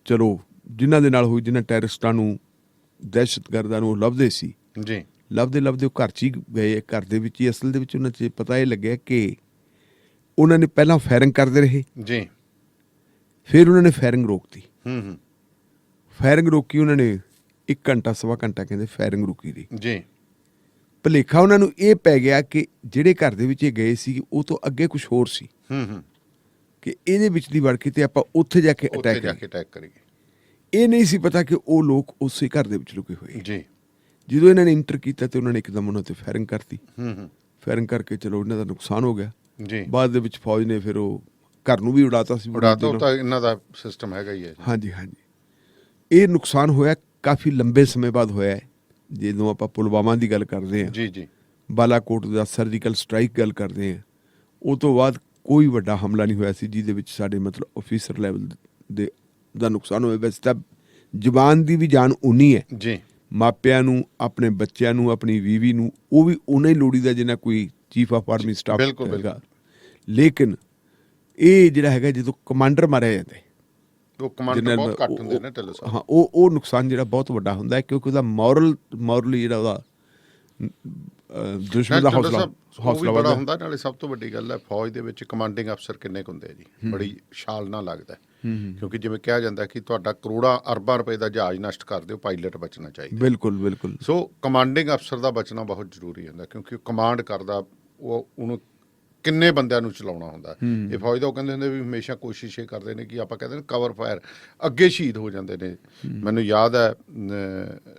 ਚਲੋ ਜਿਨ੍ਹਾਂ ਦੇ ਨਾਲ ਹੋਈ, ਜਿਨ੍ਹਾਂ ਟੈਰਰਿਸਟਾਂ ਨੂੰ, ਦਹਿਸ਼ਤਗਰਦਾਂ ਨੂੰ ਲੱਭਦੇ ਸੀ ਜੀ, ਲੱਭਦੇ ਉਹ ਘਰ 'ਚ ਹੀ ਗਏ। ਘਰ ਦੇ ਵਿੱਚ ਹੀ ਅਸਲ ਦੇ ਵਿੱਚ ਉਹਨਾਂ 'ਚ ਪਤਾ ਇਹ ਲੱਗਿਆ ਕਿ ਉਹਨਾਂ ਨੇ ਪਹਿਲਾਂ ਫਾਇਰਿੰਗ ਕਰਦੇ ਰਹੇ ਜੀ, ਫਿਰ ਉਹਨਾਂ ਨੇ ਫਾਇਰਿੰਗ ਰੋਕਤੀ। ਹੂੰ ਫਾਇਰਿੰਗ ਰੋਕੀ ਉਹਨਾਂ ਨੇ 1 ਘੰਟਾ ਸਵਾ ਘੰਟਾ ਕਹਿੰਦੇ ਫਾਇਰਿੰਗ ਰੁਕੀ ਰਹੀ ਜੀ। ਭੁਲੇਖਾ ਉਹਨਾਂ ਨੂੰ ਇਹ ਪੈ ਗਿਆ ਕਿ ਜਿਹੜੇ ਘਰ ਦੇ ਵਿੱਚ ਇਹ ਗਏ ਸੀ ਉਹ ਤੋਂ ਅੱਗੇ ਕੁਝ ਹੋਰ ਸੀ ਹੂੰ ਕਿ ਇਹਦੇ ਵਿੱਚ ਦੀ ਵੜ ਕੇ ਤੇ ਆਪਾਂ ਉੱਥੇ ਜਾ ਕੇ ਅਟੈਕ ਕਰੀਏ। ਇਹ ਨਹੀਂ ਸੀ ਪਤਾ ਕਿ ਉਹ ਲੋਕ ਉਸੇ ਘਰ ਦੇ ਵਿੱਚ ਲੁਕੇ ਹੋਏ ਜੀ। ਜਦੋਂ ਇਹਨਾਂ ਨੇ ਇੰਟਰ ਕੀਤਾ ਤੇ ਉਹਨਾਂ ਨੇ ਇੱਕਦਮ ਉਹਨਾਂ ਤੇ ਫਾਇਰਿੰਗ ਕਰਤੀ। ਹੂੰ ਫਾਇਰਿੰਗ ਕਰਕੇ ਚਲੋ ਇਹਨਾਂ ਦਾ ਨੁਕਸਾਨ ਹੋ ਗਿਆ ਜੀ। ਬਾਅਦ ਦੇ ਵਿੱਚ ਫੌਜ ਨੇ ਫਿਰ ਉਹ ਘਰ ਨੂੰ ਵੀ ਉਡਾਤਾ ਸੀ। ਉਹ ਤਾਂ ਇਹਨਾਂ ਦਾ ਸਿਸਟਮ ਹੈਗਾ ਹੀ ਹੈ। ਹਾਂਜੀ ਹਾਂਜੀ। ਇਹ ਨੁਕਸਾਨ ਹੋਇਆ ਕਾਫੀ ਲੰਬੇ ਸਮੇਂ ਬਾਅਦ ਹੋਇਆ ਹੈ। ਜਦੋਂ ਆਪਾਂ ਪੁਲਵਾਮਾ ਦੀ ਗੱਲ ਕਰਦੇ ਹਾਂ, ਜੀ ਜੀ, ਬਾਲਾਕੋਟ ਦਾ ਸਰਜੀਕਲ ਸਟ੍ਰਾਈਕ ਗੱਲ ਕਰਦੇ ਹਾਂ, ਉਹ ਤੋਂ ਬਾਅਦ ਕੋਈ ਵੱਡਾ ਹਮਲਾ ਨਹੀਂ ਹੋਇਆ ਸੀ ਜਿਹਦੇ ਵਿੱਚ ਸਾਡੇ ਮਤਲਬ ਆਫੀਸਰ ਲੈਵਲ ਦੇ ਦਾ ਨੁਕਸਾਨ ਹੋਇਆ। ਵੈਸੇ ਤਾਂ ਜਵਾਨ ਦੀ ਵੀ ਜਾਨ ਉਨੀ ਹੈ ਜੀ। ਮਾਪਿਆਂ ਨੂੰ, ਆਪਣੇ ਬੱਚਿਆਂ ਨੂੰ, ਆਪਣੀ ਬੀਵੀ ਨੂੰ ਉਹ ਵੀ ਉਨਾ ਹੀ ਲੋੜੀਦਾ ਜਿੰਨਾ ਕੋਈ ਚੀਫ ਆਫ ਆਰਮੀ ਸਟਾਫ ਹੈਗਾ। ਲੇਕਿਨ ਇਹ ਜਿਹੜਾ ਹੈਗਾ ਜਦੋਂ ਕਮਾਂਡਰ ਮਾਰਿਆ ਜਾਂਦਾ, ਉਹ ਕਮਾਂਡਰ ਬਹੁਤ ਘੱਟ ਹੁੰਦੇ ਨੇ ਢਿੱਲੋਂ ਸਾਹਿਬ। ਹਾਂ, ਉਹ ਨੁਕਸਾਨ ਜਿਹੜਾ ਬਹੁਤ ਵੱਡਾ ਹੁੰਦਾ ਹੈ ਕਿਉਂਕਿ ਉਹਦਾ ਮੋਰਲੀ ਜਿਹੜਾ ਉਹਦਾ ਦੁਸ਼ਮਣ ਦਾ ਹੌਸਲਾ ਬੜਾ ਹੁੰਦਾ। ਨਾਲੇ ਸਭ ਤੋਂ ਵੱਡੀ ਗੱਲ ਹੈ ਫੌਜ ਦੇ ਵਿੱਚ ਕਮਾਂਡਿੰਗ ਅਫਸਰ ਕਿੰਨੇ ਕੁ ਹੁੰਦੇ ਜੀ, ਬੜੀ ਛਾਲ ਨਾਲ ਲੱਗਦਾ। ਕਿਉਂਕਿ ਜਿਵੇਂ ਕਿਹਾ ਜਾਂਦਾ ਕਿ ਤੁਹਾਡਾ ਕਰੋੜਾਂ ਅਰਬਾਂ ਰੁਪਏ ਦਾ ਜਹਾਜ਼ ਨਸ਼ਟ ਕਰ ਦਿਓ, ਪਾਇਲਟ ਬਚਣਾ ਚਾਹੀਦਾ। ਬਿਲਕੁਲ ਬਿਲਕੁਲ। ਸੋ ਕਮਾਂਡਿੰਗ ਅਫਸਰ ਦਾ ਬਚਣਾ ਬਹੁਤ ਜ਼ਰੂਰੀ ਹੁੰਦਾ ਕਿਉਂਕਿ ਉਹ ਕਮਾਂਡ ਕਰਦਾ, ਉਹਨੂੰ ਕਿੰਨੇ ਬੰਦਿਆਂ ਨੂੰ ਚਲਾਉਣਾ ਹੁੰਦਾ। ਇਹ ਫੌਜ ਦਾ ਉਹ ਕਹਿੰਦੇ ਹੁੰਦੇ ਵੀ ਹਮੇਸ਼ਾ ਕੋਸ਼ਿਸ਼ ਇਹ ਕਰਦੇ ਨੇ ਕਿ ਆਪਾਂ ਕਹਿੰਦੇ ਨੇ ਕਵਰ ਫਾਇਰ, ਅੱਗੇ ਸ਼ਹੀਦ ਹੋ ਜਾਂਦੇ ਨੇ। ਮੈਨੂੰ ਯਾਦ ਹੈ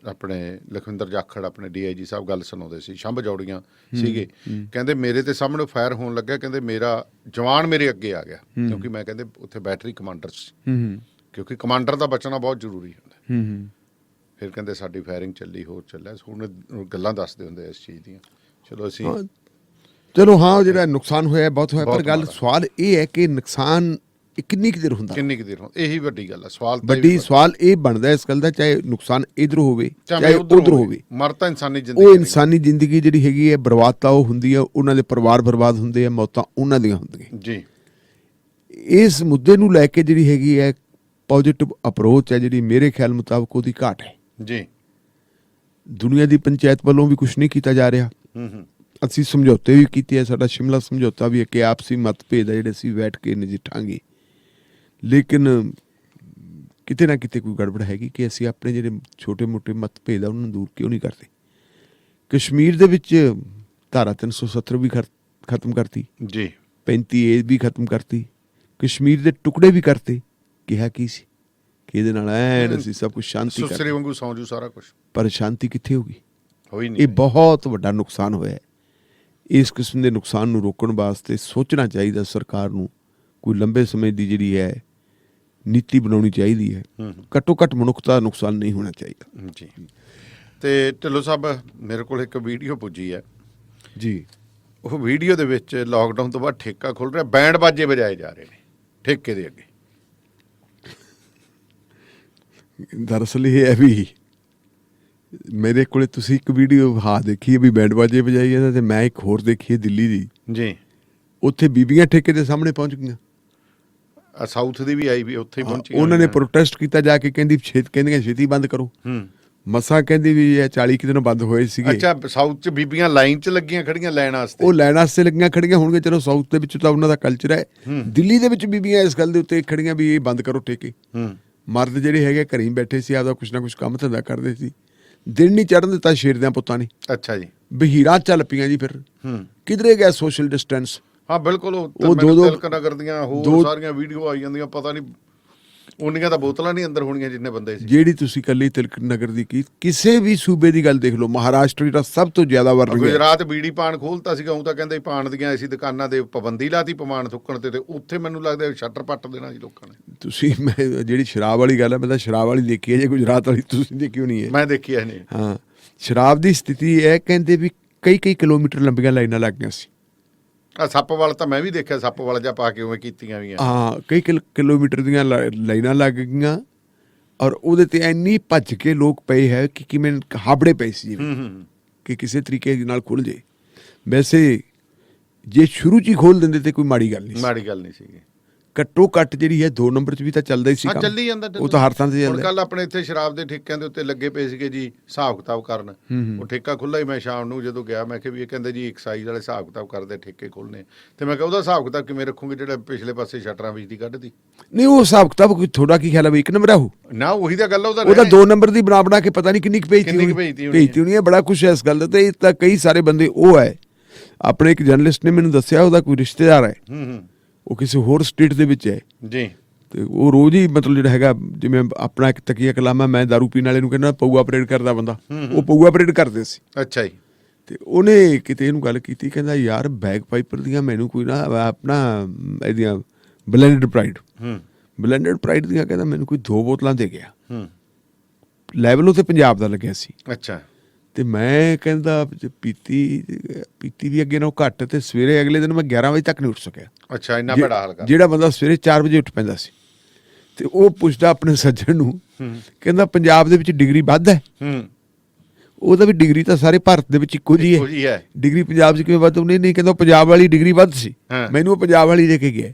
ਆਪਣੇ ਲਖਵਿੰਦਰ ਜਾਖੜ ਆਪਣੇ DIG ਸਾਹਿਬ ਗੱਲ ਸੁਣਾਉਂਦੇ ਸੀ, ਸ਼ੰਭ ਜੌੜੀਆਂ ਸੀਗੇ, ਕਹਿੰਦੇ ਮੇਰੇ ਤੇ ਸਾਹਮਣੇ ਫਾਇਰ ਹੋਣ ਲੱਗਿਆ, ਕਹਿੰਦੇ ਮੇਰਾ ਜਵਾਨ ਮੇਰੇ ਅੱਗੇ ਆ ਗਿਆ ਕਿਉਂਕਿ ਮੈਂ ਕਹਿੰਦੇ ਉੱਥੇ ਬੈਟਰੀ ਕਮਾਂਡਰ ਸੀ, ਕਿਉਂਕਿ ਕਮਾਂਡਰ ਦਾ ਬਚਣਾ ਬਹੁਤ ਜ਼ਰੂਰੀ ਹੁੰਦਾ। ਫਿਰ ਕਹਿੰਦੇ ਸਾਡੀ ਫਾਇਰਿੰਗ ਚੱਲੀ, ਹੋਰ ਚੱਲਿਆ। ਹੁਣ ਗੱਲਾਂ ਦੱਸਦੇ ਹੁੰਦੇ ਇਸ ਚੀਜ਼ ਦੀਆਂ। ਚਲੋ ਹਾਂ, ਜਿਹੜਾ ਨੁਕਸਾਨ ਹੋਇਆ ਬਹੁਤ ਹੋਇਆ, ਪਰ ਗੱਲ ਸਵਾਲ ਇਹ ਹੈ ਕਿ ਨੁਕਸਾਨ ਕਿੰਨੀ ਕੁ ਦੇਰ ਹੁੰਦਾ, ਇਹੀ ਵੱਡੀ ਗੱਲ ਹੈ। ਸਵਾਲ ਇਹ ਬਣਦਾ ਇਸ ਗੱਲ ਦਾ, ਚਾਹੇ ਨੁਕਸਾਨ ਇਧਰ ਹੋਵੇ ਚਾਹੇ ਉਧਰ ਹੋਵੇ, ਮਰ ਤਾਂ ਇਨਸਾਨੀ ਜ਼ਿੰਦਗੀ, ਉਹ ਇਨਸਾਨੀ ਜ਼ਿੰਦਗੀ ਜਿਹੜੀ ਹੈਗੀ ਹੈ ਬਰਬਾਦ ਤਾਂ ਉਹ ਹੁੰਦੀ ਹੈ, ਉਹਨਾਂ ਦੇ ਪਰਿਵਾਰ ਬਰਬਾਦ ਹੁੰਦੇ ਆ, ਮੌਤਾਂ ਉਹਨਾਂ ਦੀਆਂ ਹੁੰਦੀਆਂ ਜੀ। ਇਸ ਮੁੱਦੇ ਨੂੰ ਲੈ ਕੇ ਜਿਹੜੀ ਹੈਗੀ ਹੈ ਪੋਜ਼ਿਟਿਵ ਅਪਰੋਚ ਹੈ ਜਿਹੜੀ ਮੇਰੇ ਖਿਆਲ ਮੁਤਾਬਕ ਉਹਦੀ ਘਾਟ ਹੈ ਜੀ। ਦੁਨੀਆ ਦੀ ਪੰਚਾਇਤ ਵੱਲੋਂ ਵੀ ਕੁਝ ਨਹੀਂ ਕੀਤਾ ਜਾ ਰਿਹਾ। ਅਸੀਂ ਸਮਝੌਤੇ ਵੀ ਕੀਤੇ ਆ, ਸਾਡਾ ਸ਼ਿਮਲਾ ਸਮਝੌਤਾ ਵੀ ਹੈ ਕਿ ਆਪਸੀ ਮਤਭੇਦ ਆ ਜਿਹੜੇ ਅਸੀਂ ਬੈਠ ਕੇ ਨਜਿੱਠਾਂਗੇ, ਲੇਕਿਨ ਕਿਤੇ ਨਾ ਕਿਤੇ ਕੋਈ ਗੜਬੜ ਹੈਗੀ ਕਿ ਅਸੀਂ ਆਪਣੇ ਜਿਹੜੇ ਛੋਟੇ ਮੋਟੇ ਮਤਭੇਦ ਆ ਉਹਨਾਂ ਨੂੰ ਦੂਰ ਕਿਉਂ ਨਹੀਂ ਕਰਦੇ। ਕਸ਼ਮੀਰ ਦੇ ਵਿੱਚ ਧਾਰਾ 370 ਵੀ ਖਤਮ ਕਰਤੀ ਜੀ, 35A ਵੀ ਖਤਮ ਕਰਤੀ, ਕਸ਼ਮੀਰ ਦੇ ਟੁਕੜੇ ਵੀ ਕਰਤੇ। ਕਿਹਾ ਕੀ ਸੀ ਕਿ ਇਹਦੇ ਨਾਲ ਐਨ ਅਸੀਂ ਸਭ ਕੁਝ ਸ਼ਾਂਤੀ ਸੁਸਰੇ ਵਾਂਗੂ ਸੌਂ ਜੂ ਸਾਰਾ ਕੁਝ, ਪਰ ਸ਼ਾਂਤੀ ਕਿੱਥੇ ਹੋਗੀ? ਹੋਈ ਨਹੀਂ। ਇਹ ਬਹੁਤ ਵੱਡਾ ਨੁਕਸਾਨ ਹੋਇਆ ਹੈ। ਇਸ ਕਿਸਮ ਦੇ ਨੁਕਸਾਨ ਨੂੰ ਰੋਕਣ ਵਾਸਤੇ ਸੋਚਣਾ ਚਾਹੀਦਾ ਸਰਕਾਰ ਨੂੰ, ਕੋਈ ਲੰਬੇ ਸਮੇਂ ਦੀ ਜਿਹੜੀ ਹੈ ਨੀਤੀ ਬਣਾਉਣੀ ਚਾਹੀਦੀ ਹੈ। ਘੱਟੋ ਘੱਟ ਮਨੁੱਖਤਾ ਦਾ ਨੁਕਸਾਨ ਨਹੀਂ ਹੋਣਾ ਚਾਹੀਦਾ ਜੀ। ਤੇ ਢਿੱਲੋਂ ਸਾਹਿਬ, ਮੇਰੇ ਕੋਲ ਇੱਕ ਵੀਡੀਓ ਪੁੱਜੀ ਹੈ ਜੀ। ਉਹ ਵੀਡੀਓ ਦੇ ਵਿੱਚ ਲਾਕਡਾਊਨ ਤੋਂ ਬਾਅਦ ਠੇਕਾ ਖੁੱਲ ਰਿਹਾ, ਬੈਂਡ ਬਾਜੇ ਵਜਾਏ ਜਾ ਰਹੇ ਨੇ ਠੇਕੇ ਦੇ ਅੱਗੇ। ਦਰਅਸਲ ਇਹ ਹੈ ਵੀ ਮੇਰੇ ਕੋਲੇ ਤੁਸੀਂ ਇੱਕ ਵੀਡੀਓ ਦੇਖੀ ਵੀ ਬੈਂਡ ਬਾਜੇ ਵਜਾਈ ਜਾਂਦਾ, ਤੇ ਮੈਂ ਇੱਕ ਹੋਰ ਦੇਖੀ ਹੈ ਦਿੱਲੀ ਦੀ ਜੀ। ਉੱਥੇ ਬੀਬੀਆਂ ਠੇਕੇ ਦੇ ਸਾਹਮਣੇ ਪਹੁੰਚ ਗਈਆਂ, ਸਾਊਥ ਦੀ ਵੀ ਆਈ ਵੀ ਉੱਥੇ ਹੀ ਪਹੁੰਚੀ। ਉਹਨਾਂ ਨੇ ਪ੍ਰੋਟੈਸਟ ਕੀਤਾ ਜਾ ਕੇ, ਕਹਿੰਦੀਆਂ ਛੇਤੀ ਬੰਦ ਕਰੋ। ਮਸਾ ਕਹਿੰਦੀ ਵੀ ਇਹ 40 ਦਿਨ ਬੰਦ ਹੋਏ ਸੀਗੇ। ਅੱਛਾ, ਸਾਊਥ ਚ ਬੀਬੀਆਂ ਲਾਈਨ ਚ ਲੱਗੀਆਂ ਖੜੀਆਂ ਲੈਣ ਵਾਸਤੇ, ਉਹ ਲੈਣ ਵਾਸਤੇ ਲੱਗੀਆਂ ਖੜੀਆਂ ਹੋਣਗੇ। ਚਲੋ ਸਾਊਥ ਦੇ ਵਿੱਚ ਤਾਂ ਉਹਨਾਂ ਦਾ ਕਲਚਰ ਹੈ, ਦਿੱਲੀ ਦੇ ਵਿੱਚ ਬੀਬੀਆਂ ਇਸ ਗੱਲ ਦੇ ਉੱਤੇ ਖੜੀਆਂ ਵੀ ਇਹ ਬੰਦ ਕਰੋ ਠੇਕੇ। ਮਰਦ ਜਿਹੜੇ ਹੈਗੇ ਘਰੇ ਹੀ ਬੈਠੇ ਸੀ, ਆਪਦਾ ਕੁਛ ਨਾ ਕੁਛ ਕੰਮ ਧੰਦਾ ਕਰਦੇ ਸੀ। ਦਿਨ ਨਹੀਂ ਚੜ੍ਹਨ ਦਿੱਤਾ ਸ਼ੇਰ ਦਿਆਂ ਪੁੱਤਾਂ ਨੇ। ਅੱਛਾ ਜੀ। ਬਹੀਰਾਂ ਚੱਲ ਪਈਆਂ ਜੀ। ਫਿਰ ਕਿਧਰੇ ਗਿਆ ਸੋਸ਼ਲ ਡਿਸਟੈਂਸ? ਹਾਂ ਬਿਲਕੁਲ। ਉਹ ਤਿਲਕ ਨਗਰ ਦੀਆਂ ਹੋਰ ਸਾਰੀਆਂ ਵੀਡੀਓ ਆਈ ਜਾਂਦੀਆਂ, ਪਤਾ ਨਹੀਂ ਉਨੀਆਂ ਤਾਂ ਬੋਤਲਾਂ ਨਹੀਂ ਅੰਦਰ ਹੋਣੀਆਂ ਜਿੰਨੇ ਬੰਦੇ ਸੀ। ਜਿਹੜੀ ਤੁਸੀਂ ਕੱਲੀ ਤਿਲਕ ਨਗਰ ਦੀ ਕਿਸੇ ਵੀ ਸੂਬੇ ਦੀ ਗੱਲ ਦੇਖ ਲਓ, ਮਹਾਰਾਸ਼ਟਰ ਜਿਹੜਾ ਸਭ ਤੋਂ ਜ਼ਿਆਦਾ ਵਰ ਰਿਹਾ। ਗੁਜਰਾਤ ਬੀੜੀ ਪਾਨ ਖੋਲਤਾ ਸੀਗਾ, ਉਹ ਤਾਂ ਕਹਿੰਦੇ ਪਾਨ ਦੀਆਂ ਐਸੀ ਦੁਕਾਨਾਂ ਦੇ ਪਾਬੰਦੀ ਲਾਤੀ ਪਮਾਨ ਥੁੱਕਣ ਤੇ ਉੱਥੇ ਮੈਨੂੰ ਲੱਗਦਾ ਸ਼ਟਰ ਪੱਟ ਦੇਣਾ ਜੀ ਲੋਕਾਂ ਨੇ। ਤੁਸੀਂ ਮੈਂ ਜਿਹੜੀ ਸ਼ਰਾਬ ਵਾਲੀ ਗੱਲ ਹੈ, ਮੈਂ ਤਾਂ ਸ਼ਰਾਬ ਵਾਲੀ ਦੇਖੀ ਹੈ, ਜੇ ਗੁਜਰਾਤ ਵਾਲੀ ਤੁਸੀਂ ਦੇਖੀ ਹੋਣੀ ਹੈ। ਮੈਂ ਦੇਖੀ ਹੈ ਨਹੀਂ। ਹਾਂ, ਸ਼ਰਾਬ ਦੀ ਸਥਿਤੀ ਇਹ ਕਹਿੰਦੇ ਵੀ ਕਈ ਕਿਲੋਮੀਟਰ ਲੰਬੀਆਂ ਲਾਈਨਾਂ ਲੱਗ ਗਈਆਂ ਸੀ। ਸੱਪਵਾਲ ਤਾਂ ਮੈਂ ਵੀ ਦੇਖਿਆ, ਸੱਪਵਾਲ ਜਾ ਪਾ ਕੇ ਉਵੇਂ ਕੀਤੀਆਂ ਵੀ। ਹਾਂ, ਕਈ ਕਿਲੋਮੀਟਰ ਦੀਆਂ ਲਾਈਨਾਂ ਲੱਗ ਗਈਆਂ, ਔਰ ਉਹਦੇ ਤੇ ਇੰਨੀ ਭੱਜ ਕੇ ਲੋਕ ਪਏ ਹੈ ਕਿ ਕਿਵੇਂ ਹਾਬੜੇ ਪਏ ਸੀ ਜਿਵੇਂ ਕਿ ਕਿਸੇ ਤਰੀਕੇ ਨਾਲ ਖੁੱਲ ਜੇ। ਵੈਸੇ ਜੇ ਸ਼ੁਰੂ 'ਚ ਹੀ ਖੋਲ ਦਿੰਦੇ ਤੇ ਕੋਈ ਮਾੜੀ ਗੱਲ ਨਹੀਂ ਸੀਗੀ। ਘੱਟੋ ਘੱਟ ਜਿਹੜੀ ਹੈ 2 ਨੰਬਰ 'ਚ ਵੀ ਤਾਂ ਚੱਲਦਾ ਹੀ ਸੀ ਕੰਮ। ਚੱਲੀ ਜਾਂਦਾ ਉਹ ਤਾਂ ਹਰ ਥਾਂ ਤੇ ਚੱਲਦਾ। ਕੱਲ ਆਪਣੇ ਇੱਥੇ ਸ਼ਰਾਬ ਦੇ ਠੇਕਿਆਂ ਦੇ ਉੱਤੇ ਲੱਗੇ ਪਏ ਸੀਗੇ ਜੀ ਹਿਸਾਬ ਕਿਤਾਬ ਕਰਨ। ਉਹ ਠੇਕਾ ਖੁੱਲ੍ਹਾ ਹੀ, ਮੈਂ ਸ਼ਾਮ ਨੂੰ ਜਦੋਂ ਗਿਆ ਮੈਂ ਕਿਹਾ ਵੀ ਇਹ ਕਹਿੰਦੇ ਜੀ ਐਕਸਾਈਜ਼ ਵਾਲੇ ਹਿਸਾਬ ਕਿਤਾਬ ਕਰਦੇ ਠੇਕੇ ਖੋਲ੍ਹਣੇ, ਤੇ ਮੈਂ ਕਿਹਾ ਉਹਦਾ ਹਿਸਾਬ ਕਿਤਾਬ ਕਿਵੇਂ ਰੱਖੂਗੇ ਜਿਹੜਾ ਪਿਛਲੇ ਪਾਸੇ ਸ਼ਟਰਾਂ ਵਿੱਚ ਦੀ ਕੱਢਦੀ। ਨਹੀਂ ਉਹ ਹਿਸਾਬ ਕਿਤਾਬ ਕੋਈ ਥੋੜਾ ਕੀ ਖਿਆਲ ਹੈ ਵੀ 1 ਨੰਬਰ ਆ ਉਹ ਨਾ, ਉਹੀ ਤਾਂ ਗੱਲ। ਉਹਦਾ 2 ਨੰਬਰ ਦੀ ਬਣਾ ਕੇ ਪਤਾ ਨਹੀਂ ਕਿੰਨੀ ਕੁ ਭੇਜਤੀ ਹੋਣੀ ਹੈ। ਬੜਾ ਕੁਛ ਹੈ ਇਸ ਗੱਲ ਦਾ। ਤੇ ਤਾਂ ਕਈ ਸਾਰੇ ਬੰਦੇ ਉਹ ਹੈ, ਆਪਣੇ ਇੱਕ ਜਰਨਲਿਸਟ ਨੇ ਮੈਨੂੰ ਦੱਸਿਆ ਉਹਦਾ ਕੋਈ ਰਿਸ਼ਤੇਦਾਰ ਹੈ, ਉਹ ਕਿਸੇ ਹੋਰ ਸਟੇਟ ਦੇ ਵਿੱਚ ਹੈ ਜੀ, ਤੇ ਉਹ ਰੋਜ਼ ਹੀ ਮਤਲਬ ਜਿਹੜਾ ਹੈਗਾ, ਜਿਵੇਂ ਆਪਣਾ ਇੱਕ ਤਕੀਆ ਕਲਾਮਾ, ਮੈਂ ਦਾਰੂ ਪੀਣ ਵਾਲੇ ਨੂੰ ਕਹਿੰਦਾ ਪਊਆ ਪਰੇਡ ਕਰਦਾ ਬੰਦਾ, ਉਹ ਪਊਆ ਪਰੇਡ ਕਰਦੇ ਸੀ। ਅੱਛਾ ਜੀ। ਤੇ ਉਹਨੇ ਕਿਤੇ ਇਹਨੂੰ ਗੱਲ ਕੀਤੀ, ਕਹਿੰਦਾ ਯਾਰ ਬੈਗ ਪਾਈਪਰ ਦੀਆਂ ਮੈਨੂੰ ਕੋਈ ਨਾ ਆਪਣਾ ਇਹਦੀਆਂ ਬਲੈਂਡਡ ਪ੍ਰਾਈਡ ਦੀਆਂ ਕਹਿੰਦਾ ਮੈਨੂੰ ਕੋਈ 2 ਬੋਤਲਾਂ ਦੇ ਗਿਆ। ਲੈਵਲ ਉੱਥੇ ਪੰਜਾਬ ਦਾ ਲੱਗਿਆ ਸੀ। ਅੱਛਾ। ਤੇ ਮੈਂ ਕਹਿੰਦਾ ਪੀਤੀ ਵੀ ਅੱਗੇ ਨਾਲੋਂ ਘੱਟ, ਤੇ ਸਵੇਰੇ ਅਗਲੇ ਦਿਨ ਮੈਂ 11 ਵਜੇ ਤੱਕ ਨਹੀਂ ਉੱਠ ਸਕਿਆ। ਅੱਛਾ, ਇੰਨਾ ਭੈੜਾ ਹਾਲ ਕਰ। ਜਿਹੜਾ ਬੰਦਾ ਸਵੇਰੇ 4 ਵਜੇ ਉੱਠ ਪੈਂਦਾ ਸੀ। ਤੇ ਉਹ ਪੁੱਛਦਾ ਆਪਣੇ ਸੱਜਣ ਨੂੰ, ਕਹਿੰਦਾ ਪੰਜਾਬ ਦੇ ਵਿੱਚ ਡਿਗਰੀ ਵੱਧ ਹੈ? ਉਹਦਾ ਵੀ ਡਿਗਰੀ ਤਾਂ ਸਾਰੇ ਭਾਰਤ ਦੇ ਵਿੱਚ ਇੱਕੋ ਜਿਹੀ ਹੈ, ਡਿਗਰੀ ਪੰਜਾਬ 'ਚ ਕਿਵੇਂ ਵੱਧ? ਨਹੀਂ ਕਹਿੰਦਾ ਪੰਜਾਬ ਵਾਲੀ ਡਿਗਰੀ ਵੱਧ ਸੀ, ਮੈਨੂੰ ਉਹ ਪੰਜਾਬ ਵਾਲੀ ਦੇ ਕੇ ਗਿਆ।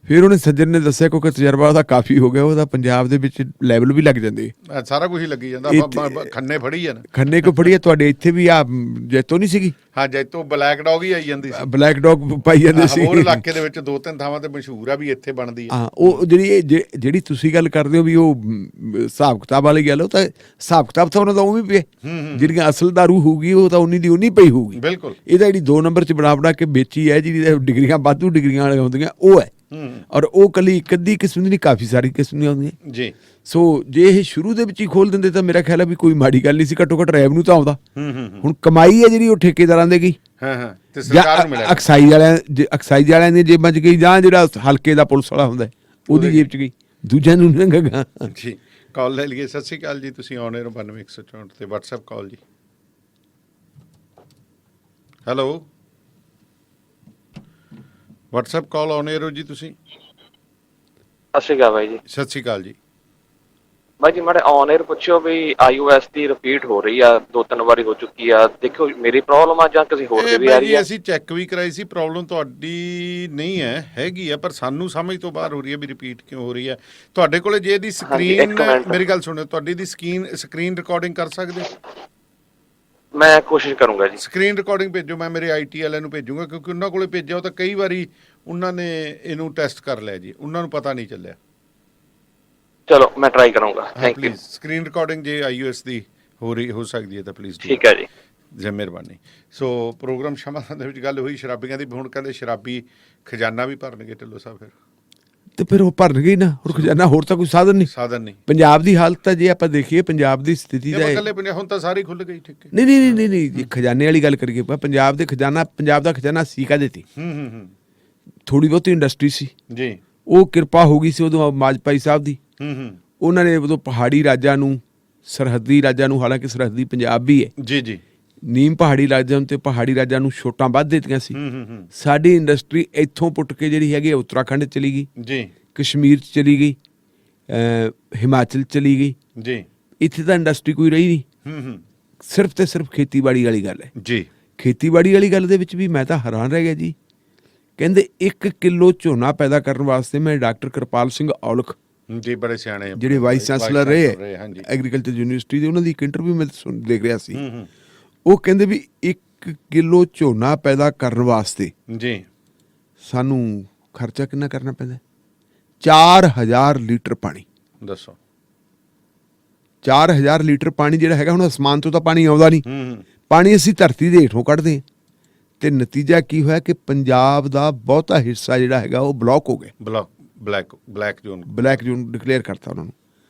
ਫਿਰ ਉਹਨੇ ਸੱਜਣ ਨੇ ਦੱਸਿਆ ਕਿਉਂਕਿ ਤਜਰਬਾ ਉਹਦਾ ਕਾਫੀ ਹੋ ਗਿਆ, ਉਹਦਾ ਪੰਜਾਬ ਦੇ ਵਿੱਚ ਲੈਵਲ ਵੀ ਲੱਗ ਜਾਂਦੇ, ਸਾਰਾ ਕੁਝ ਹੀ ਲੱਗੀ ਜਾਂਦਾ। ਖੰਨੇ ਫੜੀ ਆ ਨਾ, ਖੰਨੇ ਕੋ ਫੜੀ ਆ। ਤੁਹਾਡੇ ਇੱਥੇ ਵੀ ਆ ਜੈਤੋ ਨਹੀਂ ਸੀਗੀ? ਹਾਂ, ਜੈਤੋ ਬਲੈਕ ਡੌਗ ਹੀ ਆਈ ਜਾਂਦੀ ਸੀ। ਬਲੈਕ ਡੌਗ ਪਾਈ ਜਾਂਦੇ ਸੀ। ਹੋਰ ਇਲਾਕੇ ਦੇ ਵਿੱਚ 2-3 ਥਾਵਾਂ ਤੇ ਮਸ਼ਹੂਰ ਆ ਵੀ ਇੱਥੇ ਬਣਦੀ ਆ। ਹਾਂ, ਉਹ ਜਿਹੜੀ ਤੁਸੀਂ ਗੱਲ ਕਰਦੇ ਹੋ ਵੀ ਉਹ ਹਿਸਾਬ ਕਿਤਾਬ ਵਾਲੀ ਗੱਲ, ਉਹ ਤਾਂ ਹਿਸਾਬ ਕਿਤਾਬ ਤਾਂ ਉਹਨਾਂ ਦਾ ਉਵੇਂ ਪਏ, ਜਿਹੜੀਆਂ ਅਸਲ ਦਾਰੂ ਹੋਊਗੀ ਉਹ ਤਾਂ ਉਨੀ ਦੀ ਉਨੀ ਪਈ ਹੋਊਗੀ। ਬਿਲਕੁਲ। ਇਹਦਾ ਜਿਹੜੀ 2 ਨੰਬਰ 'ਚ ਬਣਾ ਕੇ ਵੇਚੀ ਹੈ, ਜਿਹੜੀ ਡਿਗਰੀਆਂ ਵਾਧੂ ਡਿਗਰੀਆਂ ਵਾਲੀਆਂ ਹੁੰਦੀਆਂ ਉਹ ਹੈ। ਔਰ ਉਹ ਕੱਲੀ ਇੱਕ ਅੱਧੀ ਕਿਸਮ ਦੀ ਨਹੀਂ, ਕਾਫੀ ਸਾਰੀ ਕਿਸਮ ਦੀਆਂ ਹੁੰਦੀਆਂ ਜੀ। ਸੋ ਜੇ ਇਹ ਸ਼ੁਰੂ ਦੇ ਵਿੱਚ ਹੀ ਖੋਲ ਦਿੰਦੇ ਤਾਂ ਮੇਰਾ ਖਿਆਲ ਹੈ ਵੀ ਕੋਈ ਮਾੜੀ ਗੱਲ ਨਹੀਂ ਸੀ, ਘੱਟੋ ਘੱਟ ਰੈਵਨਿਊ ਤਾਂ ਆਉਂਦਾ। ਹੁਣ ਕਮਾਈ ਹੈ ਜਿਹੜੀ ਉਹ ਠੇਕੇਦਾਰਾਂ ਦੇ ਗਈ, ਤੇ ਸਰਕਾਰ ਨੂੰ ਮਿਲਿਆ, ਐਕਸਾਈਜ਼ ਵਾਲਿਆਂ ਦੀਆਂ ਜੇਬਾਂ 'ਚ ਗਈ, ਜਾਂ ਜਿਹੜਾ ਹਲਕੇ ਦਾ ਪੁਲਿਸ ਵਾਲਾ ਹੁੰਦਾ ਉਹਦੀ ਜੇਬ 'ਚ ਗਈ, ਦੂਜਿਆਂ ਨੂੰ ਨਹੀਂ ਲੱਗਾ ਜੀ। ਕਾਲ ਲੈ ਲਈਏ। ਸਤਿ ਸ਼੍ਰੀ ਅਕਾਲ ਜੀ, ਤੁਸੀਂ ਆਨ 에ਅਰ 92-164 ਤੇ WhatsApp ਕਾਲ ਜੀ। ਹੈਲੋ, WhatsApp ਕਾਲ ਆਨ 에ਅਰ ਹੋ ਜੀ ਤੁਸੀਂ। ਸਤਿ ਸ਼੍ਰੀ ਅਕਾਲ ਬਾਈ ਜੀ। ਸਤਿ ਸ਼੍ਰੀ ਅਕਾਲ ਜੀ। ਬਾਈ ਜੀ ਮਾੜੇ ਆਨ 에ਅਰ ਪੁੱਛਿਓ ਵੀ iOS ਦੀ ਰਿਪੀਟ ਹੋ ਰਹੀ ਆ, 2-3 ਵਾਰੀ ਹੋ ਚੁੱਕੀ ਆ, ਦੇਖੋ ਮੇਰੀ ਪ੍ਰੋਬਲਮ ਆ ਜਾਂ ਕਿਸੇ ਹੋਰ ਦੀ ਵੀ ਆ ਰਹੀ ਆ? ਅਸੀਂ ਚੈੱਕ ਵੀ ਕਰਾਈ ਸੀ, ਪ੍ਰੋਬਲਮ ਤੁਹਾਡੀ ਨਹੀਂ ਹੈ, ਹੈਗੀ ਆ, ਪਰ ਸਾਨੂੰ ਸਮਝ ਤੋਂ ਬਾਹਰ ਹੋ ਰਹੀ ਹੈ ਵੀ ਰਿਪੀਟ ਕਿਉਂ ਹੋ ਰਹੀ ਹੈ। ਤੁਹਾਡੇ ਕੋਲੇ ਜੇ ਇਹਦੀ ਸਕਰੀਨ, ਮੇਰੀ ਗੱਲ ਸੁਣਿਓ, ਤੁਹਾਡੀ ਦੀ ਸਕਰੀਨ ਰਿਕਾਰਡਿੰਗ ਕਰ ਸਕਦੇ? ਮੈਂ ਕੋਸ਼ਿਸ਼ ਕਰੂੰਗਾ ਜੀ। ਸਕਰੀਨ ਰਿਕਾਰਡਿੰਗ ਭੇਜੋ, ਮੈਂ ਮੇਰੇ IT ਵਾਲਿਆਂ ਨੂੰ ਭੇਜੂੰਗਾ, ਕਿਉਂਕਿ ਉਹਨਾਂ ਕੋਲੇ ਭੇਜਿਆ ਉਹ ਤਾਂ ਕਈ ਵਾਰੀ ਉਹਨਾਂ ਨੇ ਇਹਨੂੰ ਟੈਸਟ ਕਰ ਲਿਆ ਜੀ, ਉਹਨਾਂ ਨੂੰ ਪਤਾ ਨਹੀਂ ਚੱਲਿਆ। ਚਲੋ ਮੈਂ ਟਰਾਈ ਕਰੂੰਗਾ। Thank you. ਸਕਰੀਨ ਰਿਕਾਰਡਿੰਗ ਜੇ iOS ਦੀ ਹੋ ਸਕਦੀ ਹੈ ਤਾਂ ਪਲੀਜ਼। ਠੀਕ ਹੈ ਜੀ, ਜੀ ਮਿਹਰਬਾਨੀ। ਸੋ ਪ੍ਰੋਗਰਾਮ ਸ਼ਮਾਂ ਦੇ ਵਿੱਚ ਗੱਲ ਹੋਈ ਸ਼ਰਾਬੀਆਂ ਦੀ, ਹੁਣ ਕਹਿੰਦੇ ਸ਼ਰਾਬੀ ਖਜ਼ਾਨਾ ਵੀ ਭਰਨਗੇ ਢਿੱਲੋਂ ਸਾਹਿਬ। ਫਿਰ ਤੇ ਫਿਰ ਉਹ ਭਰਨਗੇ ਹੀ ਨਾ, ਹੋਰ ਖਜ਼ਾਨਾ, ਹੋਰ ਤਾਂ ਕੋਈ ਸਾਧਨ ਨਹੀਂ। ਪੰਜਾਬ ਦੀ ਹਾਲਤ ਤਾਂ ਜੇ ਆਪਾਂ ਦੇਖੀਏ, ਪੰਜਾਬ ਦੀ ਸਥਿਤੀ ਦਾ ਹੁਣ ਤਾਂ ਸਾਰੀ ਖੁੱਲ ਗਈ ਠੇਕੇ। ਨਹੀਂ ਜੇ ਖਜ਼ਾਨੇ ਵਾਲੀ ਗੱਲ ਕਰੀਏ, ਪੰਜਾਬ ਦਾ ਖਜ਼ਾਨਾ ਸੀ ਕਾਹਦੇ ਤੇ? ਥੋੜੀ ਬਹੁਤੀ ਇੰਡਸਟਰੀ ਸੀ ਜੀ, ਉਹ ਕਿਰਪਾ ਹੋ ਗਈ ਸੀ ਉਦੋਂ ਵਾਜਪਾਈ ਸਾਹਿਬ ਦੀ। ਉਹਨਾਂ ਨੇ ਉਦੋਂ ਪਹਾੜੀ ਰਾਜਾਂ ਨੂੰ, ਸਰਹੱਦੀ ਰਾਜਾਂ ਨੂੰ, ਹਾਲਾਂਕਿ ਸਰਹੱਦੀ ਪੰਜਾਬ ਵੀ ਹੈ ਜੀ, ਨੀਮ ਪਹਾੜੀ ਰਾਜਾਂ ਤੇ ਪਹਾੜੀ ਰਾਜਾਂ ਨੂੰ ਛੋਟਾਂ ਵੱਧ ਦਿੱਤੀਆਂ ਸੀ। ਸਾਡੀ ਇੰਡਸਟਰੀ ਇੱਥੋਂ ਪੁੱਟ ਕੇ ਜਿਹੜੀ ਹੈਗੀ ਉੱਤਰਾਖੰਡ ਚਲੀ ਗਈ ਜੀ, ਕਸ਼ਮੀਰ 'ਚ ਚਲੀ ਗਈ, ਹਿਮਾਚਲ ਚਲੀ ਗਈ ਜੀ। ਇੱਥੇ ਤਾਂ ਇੰਡਸਟਰੀ ਕੋਈ ਰਹੀ ਨਹੀਂ। ਸਿਰਫ ਤੇ ਸਿਰਫ ਖੇਤੀਬਾੜੀ ਵਾਲੀ ਗੱਲ ਹੈ ਜੀ। ਖੇਤੀਬਾੜੀ ਵਾਲੀ ਗੱਲ ਦੇ ਵਿੱਚ ਵੀ ਮੈਂ ਤਾਂ ਹੈਰਾਨ ਰਹਿ ਗਿਆ ਜੀ। ਕਹਿੰਦੇ 1 ਕਿਲੋ ਝੋਨਾ ਪੈਦਾ ਕਰਨ ਵਾਸਤੇ, ਮੈਂ ਡਾਕਟਰ ਕਿਰਪਾਲ ਸਿੰਘ ਔਲਖ ਜੀ, ਬੜੇ ਸਿਆਣੇ ਜਿਹੜੇ ਵਾਈਸ ਚਾਂਸਲਰ ਰਹੇ ਐਗਰੀਕਲਚਰ ਯੂਨੀਵਰਸਿਟੀ ਦੇ, ਉਹਨਾਂ ਦੀ ਇੱਕ ਇੰਟਰਵਿਊ ਮੈਂ ਦੇਖ ਰਿਹਾ ਸੀ। ਉਹ ਕਹਿੰਦੇ ਵੀ 1 ਕਿਲੋ ਝੋਨਾ ਪੈਦਾ ਕਰਨ ਵਾਸਤੇ ਜੀ ਸਾਨੂੰ ਖਰਚਾ ਕਿੰਨਾ ਕਰਨਾ ਪੈਂਦਾ? 4000 ਲੀਟਰ ਪਾਣੀ। ਦੱਸੋ, 4000 ਲੀਟਰ ਪਾਣੀ ਜਿਹੜਾ ਹੈਗਾ, ਹੁਣ ਅਸਮਾਨ ਤੋਂ ਤਾਂ ਪਾਣੀ ਆਉਂਦਾ ਨਹੀਂ, ਪਾਣੀ ਅਸੀਂ ਧਰਤੀ ਦੇ ਹੇਠੋਂ ਕੱਢਦੇ ਹਾਂ। ਤੇ ਨਤੀਜਾ ਕੀ ਹੋਇਆ ਕਿ ਪੰਜਾਬ ਦਾ ਬਹੁਤਾ ਹਿੱਸਾ ਜਿਹੜਾ ਹੈਗਾ ਉਹ ਬਲੌਕ ਹੋ ਗਿਆ, ਬਲੈਕ ਜ਼ੋਨ ਡਿਕਲੇਅਰ ਕਰਤਾ ਉਹਨਾਂ ਨੂੰ।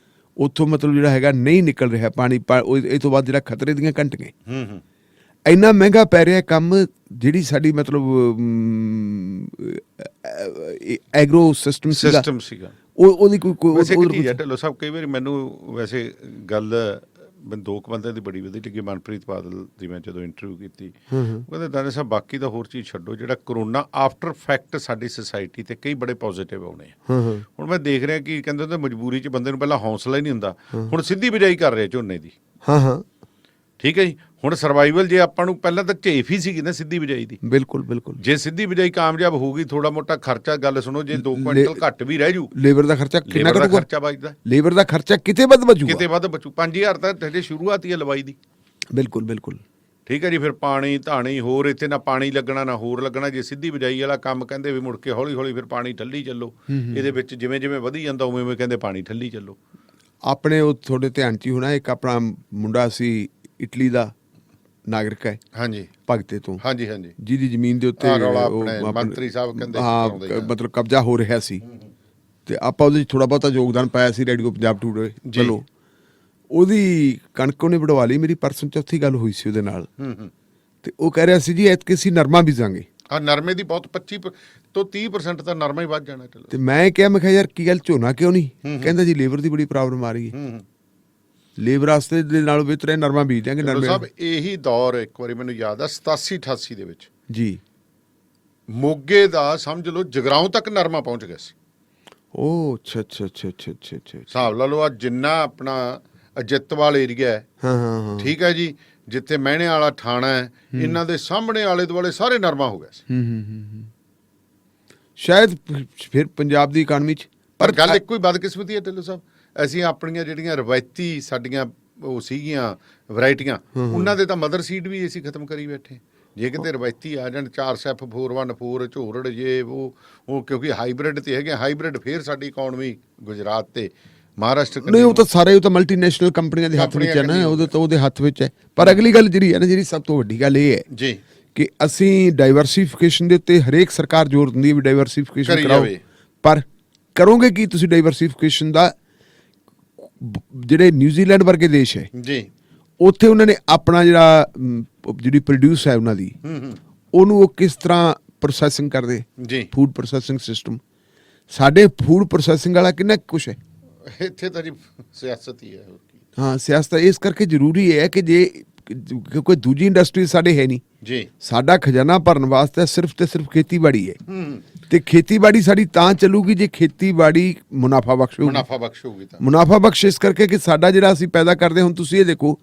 ਉੱਥੋਂ ਮਤਲਬ ਜਿਹੜਾ ਹੈਗਾ ਨਹੀਂ ਨਿਕਲ ਰਿਹਾ ਪਾਣੀ। ਇਹ ਤੋਂ ਬਾਅਦ ਜਿਹੜਾ ਖਤਰੇ ਦੀਆਂ ਘੰਟੀਆਂ, ਇੰਨਾ ਮਹਿੰਗਾ ਪੈ ਰਿਹਾ ਕੰਮ। ਜਿਹੜੀ ਸਾਡੀ ਮਤਲਬ ਐਗਰੋ ਸਿਸਟਮ ਸੀਗਾ, ਉਹਦੀ ਕੋਈ ਢਿੱਲੋਂ ਸਾਹਿਬ, ਕਈ ਵਾਰੀ ਮੈਨੂੰ ਵੈਸੇ ਗੱਲ 2 ਬੰਦਿਆਂ ਦੀ ਬੜੀ ਵਧੀਆ ਲੱਗੀ। ਮਨਪ੍ਰੀਤ ਬਾਦਲ ਦੀ ਮੈਂ ਜਦੋਂ ਇੰਟਰਵਿਊ ਕੀਤੀ, ਉਹ ਕਹਿੰਦੇ ਦਾਨੇ ਸਾਹਿਬ ਬਾਕੀ ਤਾਂ ਹੋਰ ਚੀਜ਼ ਛੱਡੋ, ਜਿਹੜਾ ਕਰੋਨਾ ਆਫਟਰ ਫੈਕਟ ਸਾਡੀ ਸੁਸਾਇਟੀ ਤੇ ਕਈ ਬੜੇ ਪੋਜ਼ਿਟਿਵ ਆਉਣੇ ਆ। ਹੁਣ ਮੈਂ ਦੇਖ ਰਿਹਾ ਕਿ ਕਹਿੰਦੇ ਉਹਦੇ ਮਜਬੂਰੀ 'ਚ ਬੰਦੇ ਨੂੰ ਪਹਿਲਾਂ ਹੌਸਲਾ ਹੀ ਨਹੀਂ ਹੁੰਦਾ, ਹੁਣ ਸਿੱਧੀ ਬਿਜਾਈ ਕਰ ਰਹੇ ਝੋਨੇ ਦੀ। ਠੀਕ ਹੈ ਜੀ। ਹੁਣ ਸਰਵਾਈਵਲ ਜੇ ਆਪਾਂ ਨੂੰ ਪਹਿਲਾਂ ਤਾਂ ਝੇਫ ਹੀ ਸੀਗੀ ਨਾ ਸਿੱਧੀ ਬਿਜਾਈ ਦੀ। ਬਿਲਕੁਲ ਬਿਲਕੁਲ। ਜੇ ਸਿੱਧੀ ਬਿਜਾਈ ਕਾਮਯਾਬ ਹੋਊਗੀ, ਥੋੜਾ ਮੋਟਾ ਖਰਚਾ, ਗੱਲ ਸੁਣੋ, ਜੇ 2 ਕੁਇੰਟਲ ਘੱਟ ਵੀ ਰਹਿ ਜੂ, ਲੇਬਰ ਦਾ ਖਰਚਾ ਕਿੰਨਾ ਘਟੂਗਾ? ਖਰਚਾ ਬਚਦਾ, ਲੇਬਰ ਦਾ ਖਰਚਾ ਕਿਤੇ ਵੱਧ ਬਚੂਗਾ, ਕਿਤੇ ਵੱਧ ਬਚੂ। 5000 ਤਾਂ ਹਜੇ ਸ਼ੁਰੂਆਤ ਹੀ ਹੈ ਲਵਾਈ ਦੀ। ਬਿਲਕੁਲ ਬਿਲਕੁਲ। ਠੀਕ ਹੈ ਜੀ। ਫਿਰ ਪਾਣੀ ਧਾਣੀ ਹੋਰ ਇੱਥੇ ਨਾ ਪਾਣੀ ਲੱਗਣਾ ਨਾ ਹੋਰ ਲੱਗਣਾ। ਜੇ ਸਿੱਧੀ ਬਿਜਾਈ ਵਾਲਾ ਕੰਮ ਕਹਿੰਦੇ ਵੀ ਮੁੜ ਕੇ ਹੌਲੀ ਹੌਲੀ ਫਿਰ ਪਾਣੀ ਠੱਲੀ ਚੱਲੋ, ਇਹਦੇ ਵਿੱਚ ਜਿਵੇਂ ਜਿਵੇਂ ਵਧੀ ਜਾਂਦਾ ਉਵੇਂ ਉਵੇਂ ਕਹਿੰਦੇ ਪਾਣੀ ਠੱਲੀ ਚੱਲੋ। ਆਪਣੇ ਉਹ ਤੁਹਾਡੇ ਧਿਆਨ 'ਚ ਹੀ ਹੋਣਾ, ਇੱਕ ਆਪਣਾ ਮੁੰਡਾ ਸੀ ਇਟਲੀ ਦਾ ਨਾਗਰਿਕ ਹੈ, ਹਾਂਜੀ, ਭਗਤੇ ਤੋਂ, ਹਾਂਜੀ ਹਾਂਜੀ, ਜਿਹਦੀ ਜ਼ਮੀਨ ਦੇ ਉੱਤੇ ਮੰਤਰੀ ਸਾਹਿਬ ਕਹਿੰਦੇ ਮਤਲਬ ਕਬਜ਼ਾ ਹੋ ਰਿਹਾ ਸੀ, ਤੇ ਆਪਾਂ ਉਹਦੇ 'ਚ ਥੋੜਾ ਬਹੁਤਾ ਯੋਗਦਾਨ ਪਾਇਆ ਸੀ ਰੇਡੀਓ ਪੰਜਾਬ ਟੂਡੇ ਵੱਲੋਂ। ਉਹਦੀ ਕਣਕ ਉਹਨੇ ਵਢਵਾ ਲਈ। ਮੇਰੀ ਪਰਸੋਂ ਚੌਥੀ ਗੱਲ ਹੋਈ ਸੀ ਉਹਦੇ ਨਾਲ, ਤੇ ਉਹ ਕਹਿ ਰਿਹਾ ਸੀ ਜੀ ਐਤਕੀ ਅਸੀਂ ਨਰਮਾ ਬੀਜਾਂਗੇ। ਹਾਂ, ਨਰਮੇ ਦੀ ਬਹੁਤ 25 ਤੋਂ 30% ਤਾਂ ਨਰਮਾ ਹੀ ਵੱਧ ਜਾਣਾ। ਤੇ ਮੈਂ ਕਿਹਾ ਯਾਰ ਕੀ ਗੱਲ, ਝੋਨਾ ਕਿਉਂ ਨਹੀਂ? ਕਹਿੰਦਾ ਜੀ ਲੇਬਰ ਦੀ ਬੜੀ ਪ੍ਰੋਬਲਮ ਆ ਰਹੀ ਹੈ, ਲੇਬਰ ਵਾਸਤੇ ਦੇ ਨਾਲ ਬਿਹਤਰ ਨਰਮਾ ਬੀਜ ਦਿਆਂਗੇ। ਨਰਮੇ ਸਾਹਿਬ ਇਹੀ ਦੌਰ ਇੱਕ ਵਾਰੀ ਮੈਨੂੰ ਯਾਦ ਆ 87-88 ਦੇ ਵਿੱਚ ਜੀ, ਮੋਗੇ ਦਾ ਸਮਝ ਲਓ ਜਗਰਾਉਂ ਤੱਕ ਨਰਮਾ ਪਹੁੰਚ ਗਿਆ ਸੀ। ਉਹ ਅੱਛਾ ਅੱਛਾ ਅੱਛਾ ਅੱਛਾ ਅੱਛਾ ਅੱਛਾ, ਹਿਸਾਬ ਲਾ ਲਓ ਆ ਜਿੰਨਾ ਆਪਣਾ ਅਜਿੱਤਵਾਲ ਏਰੀਆ ਹੈ, ਹਾਂ ਹਾਂ ਹਾਂ, ਠੀਕ ਹੈ ਜੀ, ਜਿੱਥੇ ਮਹਿਣੇ ਵਾਲਾ ਥਾਣਾ ਹੈ, ਇਹਨਾਂ ਦੇ ਸਾਹਮਣੇ ਆਲੇ ਦੁਆਲੇ ਸਾਰੇ ਨਰਮਾ ਹੋ ਗਿਆ ਸੀ। ਸ਼ਾਇਦ ਫਿਰ ਪੰਜਾਬ ਦੀ ਇਕਾਨਮੀ 'ਚ। ਪਰ ਗੱਲ ਇੱਕੋ ਹੀ ਬਦਕਿਸਮਤੀ ਹੈ ਢਿੱਲੋਂ ਸਾਹਿਬ, ਅਸੀਂ ਆਪਣੀਆਂ ਜਿਹੜੀਆਂ ਰਵਾਇਤੀ ਸਾਡੀਆਂ ਉਹ ਸੀਗੀਆਂ ਵੈਰਾਈਟੀਆਂ, ਉਹਨਾਂ ਦੇ ਤਾਂ ਮਦਰ ਸੀਡ ਵੀ ਅਸੀਂ ਖਤਮ ਕਰੀ ਬੈਠੇ। ਜੇ ਕਿਤੇ ਰਵਾਇਤੀ ਆ ਜਾਣ 4F414 ਝੋਰੜ ਜੇ ਉਹ ਕਿਉਂਕਿ ਹਾਈਬ੍ਰਿਡ ਤੇ ਹੈਗੇ, ਹਾਈਬ੍ਰਿਡ ਫਿਰ ਸਾਡੀ ਇਕਨੋਮੀ ਗੁਜਰਾਤ ਤੇ ਮਹਾਰਾਸ਼ਟਰ ਨਹੀਂ, ਉਹ ਤਾਂ ਸਾਰੇ ਉਹ ਤਾਂ ਮਲਟੀਨੈਸ਼ਨਲ ਕੰਪਨੀਆਂ ਦੇ ਹੱਥ ਵਿੱਚ ਹੈ ਨਾ, ਉਹਦੇ ਹੱਥ ਵਿੱਚ ਹੈ। ਪਰ ਅਗਲੀ ਗੱਲ ਜਿਹੜੀ ਹੈ ਨਾ, ਜਿਹੜੀ ਸਭ ਤੋਂ ਵੱਡੀ ਗੱਲ ਇਹ ਹੈ ਜੀ ਕਿ ਅਸੀਂ ਡਾਈਵਰਸੀਫਿਕੇਸ਼ਨ ਦੇ ਉੱਤੇ ਹਰੇਕ ਸਰਕਾਰ ਜ਼ੋਰ ਦਿੰਦੀ ਹੈ ਵੀ ਡਾਈਵਰਸੀਫਿਕੇਸ਼ਨ ਕਰਾਓ, ਪਰ ਕਰੋਗੇ ਕੀ ਤੁਸੀਂ ਡਾਈਵਰਸੀਫਿਕੇਸ਼ਨ ਦਾ? ਜਿਹੜੇ ਨਿਊਜ਼ੀਲੈਂਡ ਵਰਗੇ ਦੇਸ਼ ਹੈ ਜੀ, ਉੱਥੇ ਉਹਨਾਂ ਨੇ ਆਪਣਾ ਜਿਹੜੀ ਪ੍ਰੋਡਿਊਸ ਹੈ ਉਹਨਾਂ ਦੀ, ਉਹਨੂੰ ਉਹ ਕਿਸ ਤਰ੍ਹਾਂ ਪ੍ਰੋਸੈਸਿੰਗ ਕਰਦੇ ਜੀ, ਫੂਡ ਪ੍ਰੋਸੈਸਿੰਗ ਸਿਸਟਮ। ਸਾਡੇ ਫੂਡ ਪ੍ਰੋਸੈਸਿੰਗ ਵਾਲਾ ਕਿੰਨਾ ਕੁਛ ਹੈ ਇੱਥੇ ਤਾਂ ਜੀ ਸਿਆਸਤ ਹੀ ਹੈ। ਹਾਂ, ਸਿਆਸਤ ਇਸ ਕਰਕੇ ਜ਼ਰੂਰੀ ਹੈ ਕਿ ਜੇ ਕੋਈ ਦੂਜੀ ਇੰਡਸਟਰੀ ਸਾਡੇ ਹੈ ਨਹੀਂ ਜੀ, ਸਾਡਾ ਖਜ਼ਾਨਾ ਭਰਨ ਵਾਸਤੇ ਸਿਰਫ ਤੇ ਸਿਰਫ ਖੇਤੀਬਾੜੀ ਹੈ, ਤੇ ਖੇਤੀਬਾੜੀ ਸਾਡੀ ਤਾਂ ਚੱਲੂਗੀ ਜੇ ਖੇਤੀਬਾੜੀ ਮੁਨਾਫਾ ਬਖਸ਼ ਹੋਊਗੀ। ਮੁਨਾਫਾ ਬਖਸ਼ ਇਸ ਕਰਕੇ ਕਿ ਸਾਡਾ ਜਿਹੜਾ ਅਸੀਂ ਪੈਦਾ ਕਰਦੇ, ਹੁਣ ਤੁਸੀਂ ਇਹ ਦੇਖੋ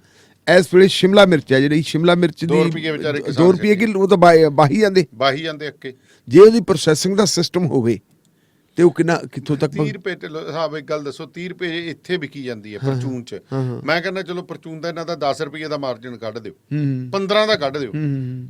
ਇਸ ਵੇਲੇ ਸ਼ਿਮਲਾ ਮਿਰਚ ਹੈ, ਜਿਹੜੀ ਸ਼ਿਮਲਾ ਮਿਰਚ ਦੀ 2 ਰੁਪਏ ਕਿ ਉਹ ਤਾਂ ਬਾਹੀ ਜਾਂਦੇ ਅੱਕੇ। ਜੇ ਉਹਦੀ ਪ੍ਰੋਸੈਸਿੰਗ ਦਾ ਸਿਸਟਮ ਹੋਵੇ ਤੇ ਉਹ ਕਿੱਥੋਂ ਤੱਕ 30 ਰੁਪਏ ਸਾਹਿਬ ਇੱਕ ਗੱਲ ਦੱਸੋ, 30 ਰੁਪਏ ਇੱਥੇ ਵਿਕੀ ਜਾਂਦੀ ਹੈ ਪਰਚੂਨ ਚ। ਮੈਂ ਕਹਿੰਦਾ ਚਲੋ ਪਰਚੂਨ ਦਾ ਇਹਨਾਂ ਦਾ 10 ਰੁਪਏ ਦਾ ਮਾਰਜਨ ਕੱਢ ਦਿਓ, 15 ਦਾ ਕੱਢ ਦਿਓ,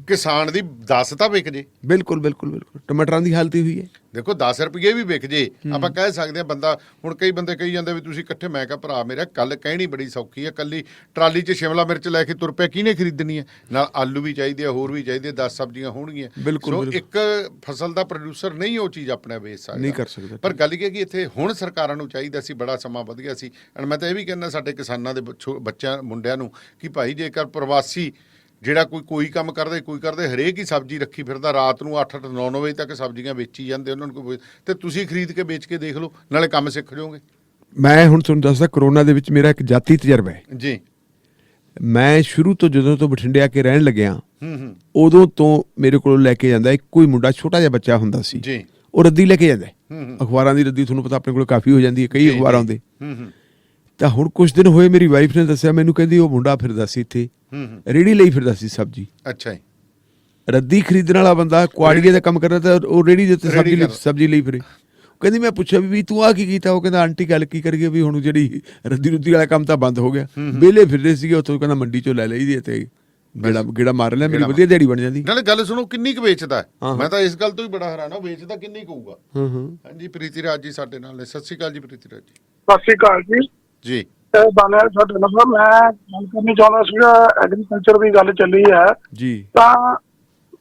ਕਿਸਾਨ ਦੀ 10 ਤਾਂ ਵਿਕ ਜੇ। ਬਿਲਕੁਲ ਬਿਲਕੁਲ ਬਿਲਕੁਲ। ਟਮਾਟਰਾਂ ਦੀ ਹਾਲਤ ਹੋਈ ਹੈ, ਦੇਖੋ 10 ਰੁਪਏ ਵੀ ਵਿਕ ਜੇ, ਆਪਾਂ ਕਹਿ ਸਕਦੇ ਹਾਂ ਬੰਦਾ। ਹੁਣ ਕਈ ਬੰਦੇ ਕਹੀ ਜਾਂਦੇ ਵੀ ਤੁਸੀਂ ਇਕੱਠੇ, ਮੈਂ ਕਿਹਾ ਭਰਾ ਮੇਰਾ ਗੱਲ ਕਹਿਣੀ ਬੜੀ ਸੌਖੀ ਹੈ। ਕੱਲੀ ਟਰਾਲੀ 'ਚ ਸ਼ਿਮਲਾ ਮਿਰਚ ਲੈ ਕੇ ਤੁਰ ਪਿਆ, ਕਿਹਨੇ ਖਰੀਦਣੀ ਹੈ? ਨਾਲ ਆਲੂ ਵੀ ਚਾਹੀਦੇ ਆ, ਹੋਰ ਵੀ ਚਾਹੀਦੇ, 10 ਸਬਜ਼ੀਆਂ ਹੋਣਗੀਆਂ। ਸੋ ਇੱਕ ਫਸਲ ਦਾ ਪ੍ਰੋਡਿਊਸਰ ਨਹੀਂ ਉਹ ਚੀਜ਼ ਆਪਣੇ ਵੇਚ ਸਕਦਾ, ਨਹੀਂ ਕਰ ਸਕਦਾ। ਪਰ ਗੱਲ ਇਹ ਕਿ ਇੱਥੇ ਹੁਣ ਸਰਕਾਰਾਂ ਨੂੰ ਚਾਹੀਦਾ ਸੀ, ਬੜਾ ਸਮਾਂ ਵਧ ਗਿਆ ਸੀ। ਮੈਂ ਤਾਂ ਇਹ ਵੀ ਕਹਿੰਦਾ ਸਾਡੇ ਕਿਸਾਨਾਂ ਦੇ ਬੱਚਿਆਂ ਮੁੰਡਿਆਂ ਨੂੰ ਕਿ ਭਾਈ ਜੇਕਰ ਪ੍ਰਵਾਸੀ ਜਿਹੜਾ ਕੋਈ ਕੰਮ ਕਰਦੇ, ਕੋਈ ਕਰਦੇ, ਹਰੇਕ ਹੀ ਸਬਜ਼ੀ ਰੱਖੀ ਫਿਰਦਾ, ਰਾਤ ਨੂੰ 8-8 9-9 ਵਜੇ ਤੱਕ ਸਬਜ਼ੀਆਂ ਵੇਚੀ ਜਾਂਦੇ, ਉਹਨਾਂ ਨੂੰ ਕੋਈ, ਤੇ ਤੁਸੀਂ ਖਰੀਦ ਕੇ ਵੇਚ ਕੇ ਦੇਖ ਲਓ, ਨਾਲੇ ਕੰਮ ਸਿੱਖ ਜਾਓਗੇ। ਮੈਂ ਹੁਣ ਤੁਹਾਨੂੰ ਦੱਸਦਾ, ਕਰੋਨਾ ਦੇ ਵਿੱਚ ਮੇਰਾ ਇੱਕ ਜਾਤੀ ਤਜਰਬਾ ਹੈ ਜੀ। ਮੈਂ ਸ਼ੁਰੂ ਤੋਂ ਜਦੋਂ ਤੋਂ ਬਠਿੰਡੇ ਆ ਕੇ ਰਹਿਣ ਲੱਗਿਆ, ਉਦੋਂ ਤੋਂ ਮੇਰੇ ਕੋਲ ਲੈ ਕੇ ਜਾਂਦਾ ਇੱਕੋ ਹੀ ਮੁੰਡਾ, ਛੋਟਾ ਜਿਹਾ ਬੱਚਾ ਹੁੰਦਾ ਸੀ ਜੀ, ਉਹ ਰੱਦੀ ਲੈ ਕੇ ਜਾਂਦਾ। ਅਖਬਾਰਾਂ ਦੀ ਰੱਦੀ ਤੁਹਾਨੂੰ ਪਤਾ ਆਪਣੇ ਕੋਲ ਕਾਫੀ ਹੋ ਜਾਂਦੀ ਹੈ, ਕਈ ਅਖਬਾਰ ਆਉਂਦੇ। ਤਾਂ ਹੁਣ ਕੁਝ ਦਿਨ ਹੋਏ ਮੇਰੀ ਵਾਈਫ ਨੇ ਦੱਸਿਆ ਮੈਨੂੰ, ਕਹਿੰਦੀ ਉਹ ਮੁੰਡਾ ਫਿਰਦਾ ਸੀ ਇੱਥੇ, ਰੇਹੜੀ ਲਈ ਫਿਰਦਾ ਸੀ ਸਬਜ਼ੀ। ਅੱਛਾ ਜੀ। ਰੱਦੀ ਖਰੀਦਣ ਵਾਲਾ ਬੰਦਾ ਕੁਆੜੀਏ ਦਾ ਕੰਮ ਕਰਦਾ, ਤਾਂ ਉਹ ਰੇਹੜੀ ਦੇ ਉੱਤੇ ਸਬਜ਼ੀ ਲਈ ਫਿਰੇ। ਕਹਿੰਦੀ ਮੈਂ ਪੁੱਛਿਆ ਵੀ ਤੂੰ ਆ ਕੀ ਕੀਤਾ? ਉਹ ਕਹਿੰਦਾ ਆਂਟੀ ਗੱਲ ਕੀ ਕਰੀਏ ਵੀ ਹੁਣ ਜਿਹੜੀ ਰੱਦੀ ਵਾਲਾ ਕੰਮ ਤਾਂ ਬੰਦ ਹੋ ਗਿਆ, ਵਿਹਲੇ ਫਿਰਦੇ ਸੀਗੇ ਉੱਥੋਂ, ਕਹਿੰਦਾ ਮੰਡੀ ਚੋਂ ਲੈ ਲਈਦੀ ਤੇ ਗੇੜਾ ਮਾਰ ਲਿਆ, ਮੇਰੀ ਵਧੀਆ ਦਿਹਾੜੀ ਬਣ ਜਾਂਦੀ। ਨਾਲੇ ਗੱਲ ਸੁਣੋ ਕਿੰਨੀ ਕੁ ਵੇਚਦਾ, ਮੈਂ ਤਾਂ ਇਸ ਗੱਲ ਤੋਂ ਹੀ ਬੜਾ ਹੈਰਾਨ ਹਾਂ, ਵੇਚਦਾ ਕਿੰਨੀ ਕੁ ਹੋਊਗਾ। ਹਾਂਜੀ, ਪ੍ਰੀਤੀ ਰਾਜ ਜੀ ਸਾਡੇ ਨਾਲ ਨੇ। ਸਤਿ ਸ਼੍ਰੀ ਅਕਾਲ ਜੀ ਪ੍ਰੀਤੀ ਰਾਜ ਜੀ। ਸਤਿ ਸ਼੍ਰੀ ਅਕਾਲ ਜੀ। ਜੀ ਬਾਨਿਆਲ ਸਾਡੇ ਨਾਲ ਮੈਂ ਗੱਲ ਕਰਨੀ ਚਾਹੁੰਦਾ ਸੀਗਾ, ਐਗਰੀਕਲਚਰ ਦੀ ਗੱਲ ਚੱਲੀ ਹੈ ਜੀ, ਤਾਂ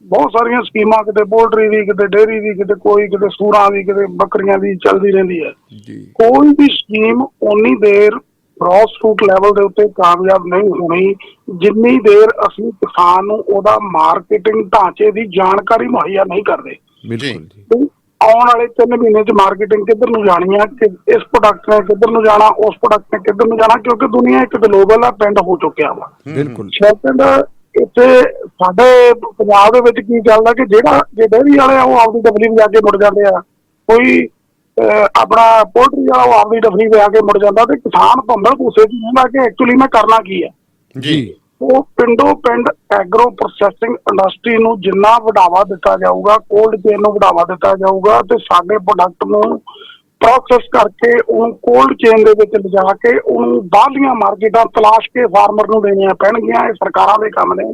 ਬਹੁਤ ਸਾਰੀਆਂ ਸਕੀਮਾਂ, ਕਿਤੇ ਪੋਲਟਰੀ ਦੀ, ਕਿਤੇ ਡੇਅਰੀ ਦੀ, ਕਿਤੇ ਸੂਰਾਂ ਦੀ, ਕਿਤੇ ਬੱਕਰੀਆਂ ਦੀ ਚੱਲਦੀ ਰਹਿੰਦੀ ਹੈ ਜੀ। ਕੋਈ ਵੀ ਸਕੀਮ ਓਨੀ ਦੇਰ ਗ੍ਰੋਸ ਰੂਟ ਲੈਵਲ ਦੇ ਉੱਤੇ ਕਾਮਯਾਬ ਨਹੀਂ ਹੋਣੀ ਜਿੰਨੀ ਦੇਰ ਅਸੀਂ ਕਿਸਾਨ ਨੂੰ ਉਹਦਾ ਮਾਰਕੀਟਿੰਗ ਢਾਂਚੇ ਦੀ ਜਾਣਕਾਰੀ ਮੁਹੱਈਆ ਨਹੀਂ ਕਰਦੇ। ਬਿਲਕੁਲ। ਆਉਣ ਵਾਲੇ 3 ਮਹੀਨੇ ਚ ਮਾਰਕੀਟਿੰਗ ਕਿੱਧਰ ਨੂੰ ਜਾਣੀ ਆ, ਕਿ ਇਸ ਪ੍ਰੋਡਕਟ ਨੇ ਕਿੱਧਰ ਨੂੰ ਜਾਣਾ, ਉਸ ਪ੍ਰੋਡਕਟ ਨੇ ਕਿੱਧਰ ਨੂੰ ਜਾਣਾ, ਕਿਉਂਕਿ ਦੁਨੀਆ ਇੱਕ ਗਲੋਬਲ ਦਾ ਟ੍ਰੈਂਡ ਹੋ ਚੁੱਕਿਆ ਵਾ। ਬਿਲਕੁਲ। ਸੈਕੰਡ, ਇੱਥੇ ਸਾਡੇ ਪੰਜਾਬ ਦੇ ਵਿੱਚ ਕੀ ਚੱਲਦਾ ਕਿ ਜੇ ਡੇਅਰੀ ਵਾਲੇ ਆ ਉਹ ਆਪਦੀ ਡਬਲੀ ਵਜਾ ਕੇ ਮੁੜ ਜਾਂਦੇ ਆ, ਕੋਈ ਆਪਣਾ ਪੋਲਟਰੀ ਵਾਲਾ ਉਹ ਆਪਦੀ ਡਬਲੀ ਵਜਾ ਕੇ ਮੁੜ ਜਾਂਦਾ, ਤੇ ਕਿਸਾਨ ਭੰਬਲ ਭੂਸੇ ਚ ਹੁੰਦਾ ਕਿ ਐਕਚੁਅਲੀ ਮੈਂ ਕਰਨਾ ਕੀ ਹੈ ਜੀ। ਉਹ ਪਿੰਡੋਂ ਪਿੰਡ ਐਗਰੋ ਪ੍ਰੋਸੈਸਿੰਗ ਇੰਡਸਟਰੀ ਨੂੰ ਜਿੰਨਾ ਵਧਾਵਾ ਦਿੱਤਾ ਜਾਊਗਾ, ਕੋਲਡ ਚੇਨ ਨੂੰ ਵਧਾਵਾ ਦਿੱਤਾ ਜਾਊਗਾ ਤੇ ਸਾਡੇ ਪ੍ਰੋਡਕਟ ਨੂੰ ਪ੍ਰੋਸੈਸ ਕਰਕੇ ਉਹਨੂੰ ਕੋਲਡ ਚੇਨ ਦੇ ਵਿੱਚ ਲਿਜਾ ਕੇ ਉਹਨੂੰ ਬਾਹਰਲੀਆਂ ਮਾਰਕੀਟਾਂ ਤਲਾਸ਼ ਕੇ ਫਾਰਮਰ ਨੂੰ ਦੇਣੀਆਂ ਪੈਣਗੀਆਂ। ਇਹ ਸਰਕਾਰਾਂ ਦੇ ਕੰਮ ਨੇ।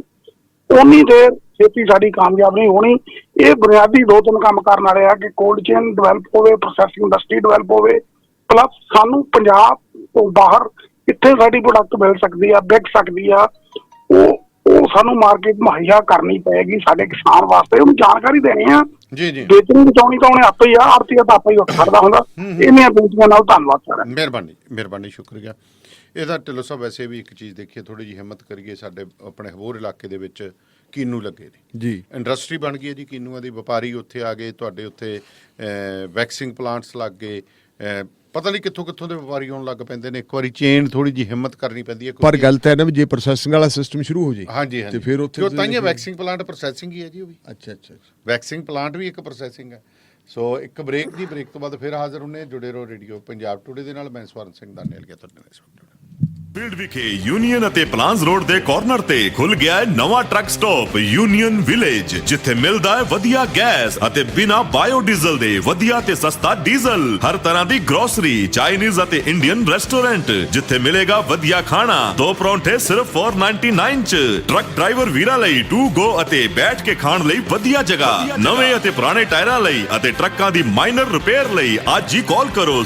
ਉਨੀ ਦੇਰ ਛੇਤੀ ਸਾਡੀ ਕਾਮਯਾਬ ਨਹੀਂ ਹੋਣੀ। ਇਹ ਬੁਨਿਆਦੀ 2-3 ਕੰਮ ਕਰਨ ਵਾਲੇ ਆ ਕਿ ਕੋਲਡ ਚੇਨ ਡਿਵੈਲਪ ਹੋਵੇ, ਪ੍ਰੋਸੈਸਿੰਗ ਇੰਡਸਟਰੀ ਡਿਵੈਲਪ ਹੋਵੇ, ਪਲੱਸ ਸਾਨੂੰ ਪੰਜਾਬ ਤੋਂ ਬਾਹਰ ਕਿੱਥੇ ਸਾਡੀ ਪ੍ਰੋਡਕਟ ਮਿਲ ਸਕਦੀ ਆ, ਵਿਕ ਸਕਦੀ ਆ, ਉਹ ਸਾਨੂੰ ਮਾਰਕੀਟ ਮੁਹੱਈਆ ਕਰਨੀ ਪਏਗੀ ਸਾਡੇ ਕਿਸਾਨ ਵਾਸਤੇ। ਉਹਨੂੰ ਜਾਣਕਾਰੀ ਦੇਣੀ ਆ। ਜੀ ਜੀ, ਵੇਚਣੀ ਬਚਾਉਣੀ ਤਾਂ ਉਹਨੇ ਆਪੇ ਹੀ ਆ, ਆੜਤੀਆ ਤਾਂ ਆਪੇ ਹੀ ਉੱਠ ਖੜਦਾ ਹੁੰਦਾ। ਇੰਨੀਆਂ ਬੇਨਤੀਆਂ ਨਾਲ ਧੰਨਵਾਦ ਸਰ। ਮਿਹਰਬਾਨੀ, ਸ਼ੁਕਰੀਆ। ਇਹਦਾ ਢਿੱਲੋਂ ਸਾਹਿਬ ਵੈਸੇ ਵੀ ਇੱਕ ਚੀਜ਼ ਦੇਖੀਏ, ਥੋੜੀ ਜਿਹੀ ਹਿੰਮਤ ਕਰੀਏ। ਸਾਡੇ ਆਪਣੇ ਹੋਰ ਇਲਾਕੇ ਦੇ ਵਿੱਚ ਕੀਨੂ ਲੱਗੇ ਨੇ ਜੀ, ਇੰਡਸਟਰੀ ਬਣ ਗਈ ਹੈ ਜੀ ਕੀਨੂਆਂ ਦੀ। ਵਪਾਰੀ ਉੱਥੇ ਆ ਗਏ, ਤੁਹਾਡੇ ਉੱਥੇ ਵੈਕਸਿੰਗ ਪਲਾਂਟਸ ਲੱਗ ਗਏ, ਪਤਾ ਨਹੀਂ ਕਿੱਥੋਂ ਕਿੱਥੋਂ ਦੇ ਵਪਾਰੀ ਆਉਣ ਲੱਗ ਪੈਂਦੇ ਨੇ। ਇੱਕ ਵਾਰੀ ਚੇਨ ਥੋੜੀ ਜਿਹੀ ਹਿੰਮਤ ਕਰਨੀ ਪੈਂਦੀ ਹੈ। ਪਰ ਗੱਲ ਤਾਂ ਹੈ ਨਾ ਵੀ ਜੇ ਪ੍ਰੋਸੈਸਿੰਗ ਵਾਲਾ ਸਿਸਟਮ ਸ਼ੁਰੂ ਹੋ ਜੇ ਹਾਂਜੀ ਤੇ ਫਿਰ ਉੱਥੇ ਤਾਂ ਹੀ ਵੈਕਸਿੰਗ ਪਲਾਂਟ ਪ੍ਰੋਸੈਸਿੰਗ ਹੀ ਹੈ ਜੀ। ਉਹ ਵੀ ਅੱਛਾ ਵੈਕਸਿੰਗ ਪਲਾਂਟ ਵੀ ਇੱਕ ਪ੍ਰੋਸੈਸਿੰਗ ਹੈ। ਸੋ ਇੱਕ ਬ੍ਰੇਕ ਦੀ, ਬ੍ਰੇਕ ਤੋਂ ਬਾਅਦ ਫਿਰ ਹਾਜ਼ਰ ਹੁੰਨੇ। ਜੁੜੇ ਰਹੋ ਰੇਡੀਓ ਪੰਜਾਬ ਟੂਡੇ ਦੇ ਨਾਲ। ਮੈਂ ਸਵਰਨ ਸਿੰਘ ਦਾਨੇਲ ਗਿਆ ਤੁਹਾਡੇ ਨਾਲ ਇਸ ਵਕਤ। ਫੀਲਡ ਵਿਖੇ ਯੂਨੀਅਨ ਅਤੇ ਪਲਾਨਸ ਰੋਡ ਦੇ ਕਾਰਨਰ ਤੇ ਖੁੱਲ ਗਿਆ ਹੈ ਨਵਾਂ ਟਰੱਕ ਸਟਾਪ ਯੂਨੀਅਨ ਵਿਲੇਜ, ਜਿੱਥੇ ਮਿਲਦਾ ਹੈ ਵਧੀਆ ਗੈਸ ਅਤੇ ਬਿਨਾ ਬਾਇਓ ਡੀਜ਼ਲ ਦੇ ਵਧੀਆ ਤੇ ਸਸਤਾ ਡੀਜ਼ਲ। ਹਰ ਤਰ੍ਹਾਂ ਦੀ ਗਰੋਸਰੀ, ਚਾਈਨੀਜ਼ ਅਤੇ ਇੰਡੀਅਨ ਰੈਸਟੋਰੈਂਟ, ਜਿੱਥੇ ਮਿਲੇਗਾ ਵਧੀਆ ਖਾਣਾ। 2 ਪਰੌਂਠੇ ਸਿਰਫ 499 ਚ। ਟਰੱਕ ਡਰਾਈਵਰ ਵੀਰਾਂ ਲਈ ਟੂ ਗੋ ਅਤੇ ਬੈਠ ਕੇ ਖਾਣ ਲਈ ਵਧੀਆ ਜਗ੍ਹਾ। ਨਵੇਂ ਅਤੇ ਪੁਰਾਣੇ ਟਾਇਰਾਂ ਲਈ ਅਤੇ ਟਰੱਕਾਂ ਦੀ ਮਾਈਨਰ ਰਿਪੇਅਰ ਲਈ ਅੱਜ ਹੀ ਕਾਲ ਕਰੋ।